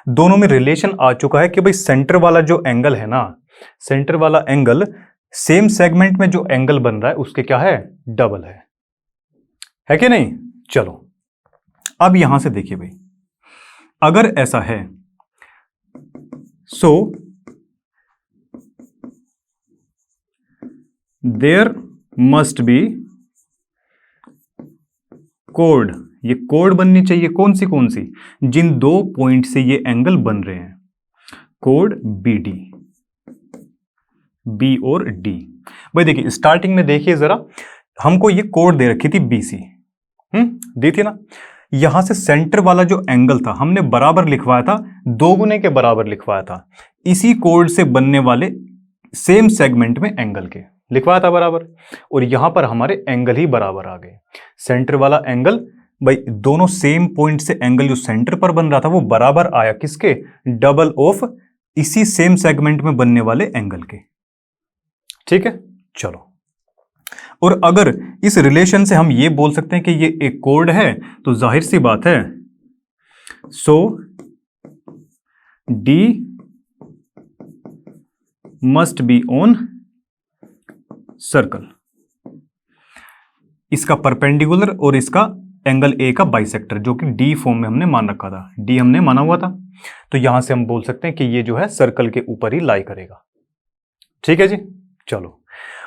दोनों में रिलेशन आ चुका है कि भाई सेंटर वाला जो एंगल है ना, सेंटर वाला एंगल सेम सेगमेंट में जो एंगल बन रहा है उसके क्या है, डबल है कि नहीं। चलो अब यहां से देखिए भाई, अगर ऐसा है सो देयर मस्ट बी कोड, ये कोड बननी चाहिए, कौन सी, जिन 2 पॉइंट से ये एंगल बन रहे हैं, कोड BD, B और D। भाई देखिए स्टार्टिंग में देखिए जरा, हमको ये कोड दे रखी थी BC, दी थी ना। यहां से सेंटर वाला जो एंगल था हमने बराबर लिखवाया था, 2 गुने के बराबर लिखवाया था, इसी कोड से बनने वाले सेम सेगमेंट में एंगल के, लिखवाया था बराबर, और यहां पर हमारे एंगल ही बराबर आ गए। सेंटर वाला एंगल, भाई दोनों सेम पॉइंट से एंगल जो सेंटर पर बन रहा था वो बराबर आया किसके, डबल ऑफ इसी सेम सेगमेंट में बनने वाले एंगल के। ठीक है, चलो। और अगर इस रिलेशन से हम ये बोल सकते हैं कि ये एक कोड है, तो जाहिर सी बात है, so D must be on circle, इसका परपेंडिकुलर और इसका एंगल ए का बाइसेक्टर, जो कि डी फॉर्म में हमने मान रखा था, डी हमने माना हुआ था, तो यहां से हम बोल सकते हैं कि ये जो है सर्कल के ऊपर ही लाई करेगा। ठीक है जी, चलो।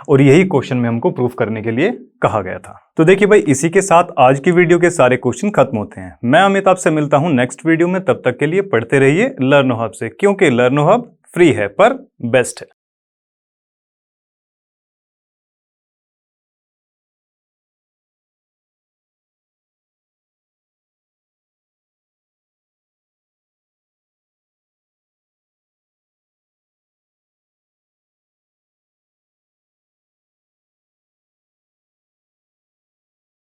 और यही क्वेश्चन में हमको प्रूफ करने के लिए कहा गया था। तो देखिए भाई, इसी के साथ आज की वीडियो के सारे क्वेश्चन खत्म होते हैं। मैं अमित आपसे मिलता हूं नेक्स्ट वीडियो में, तब तक के लिए पढ़ते रहिए लर्नो हब से, क्योंकि लर्नो हब फ्री है पर बेस्ट है।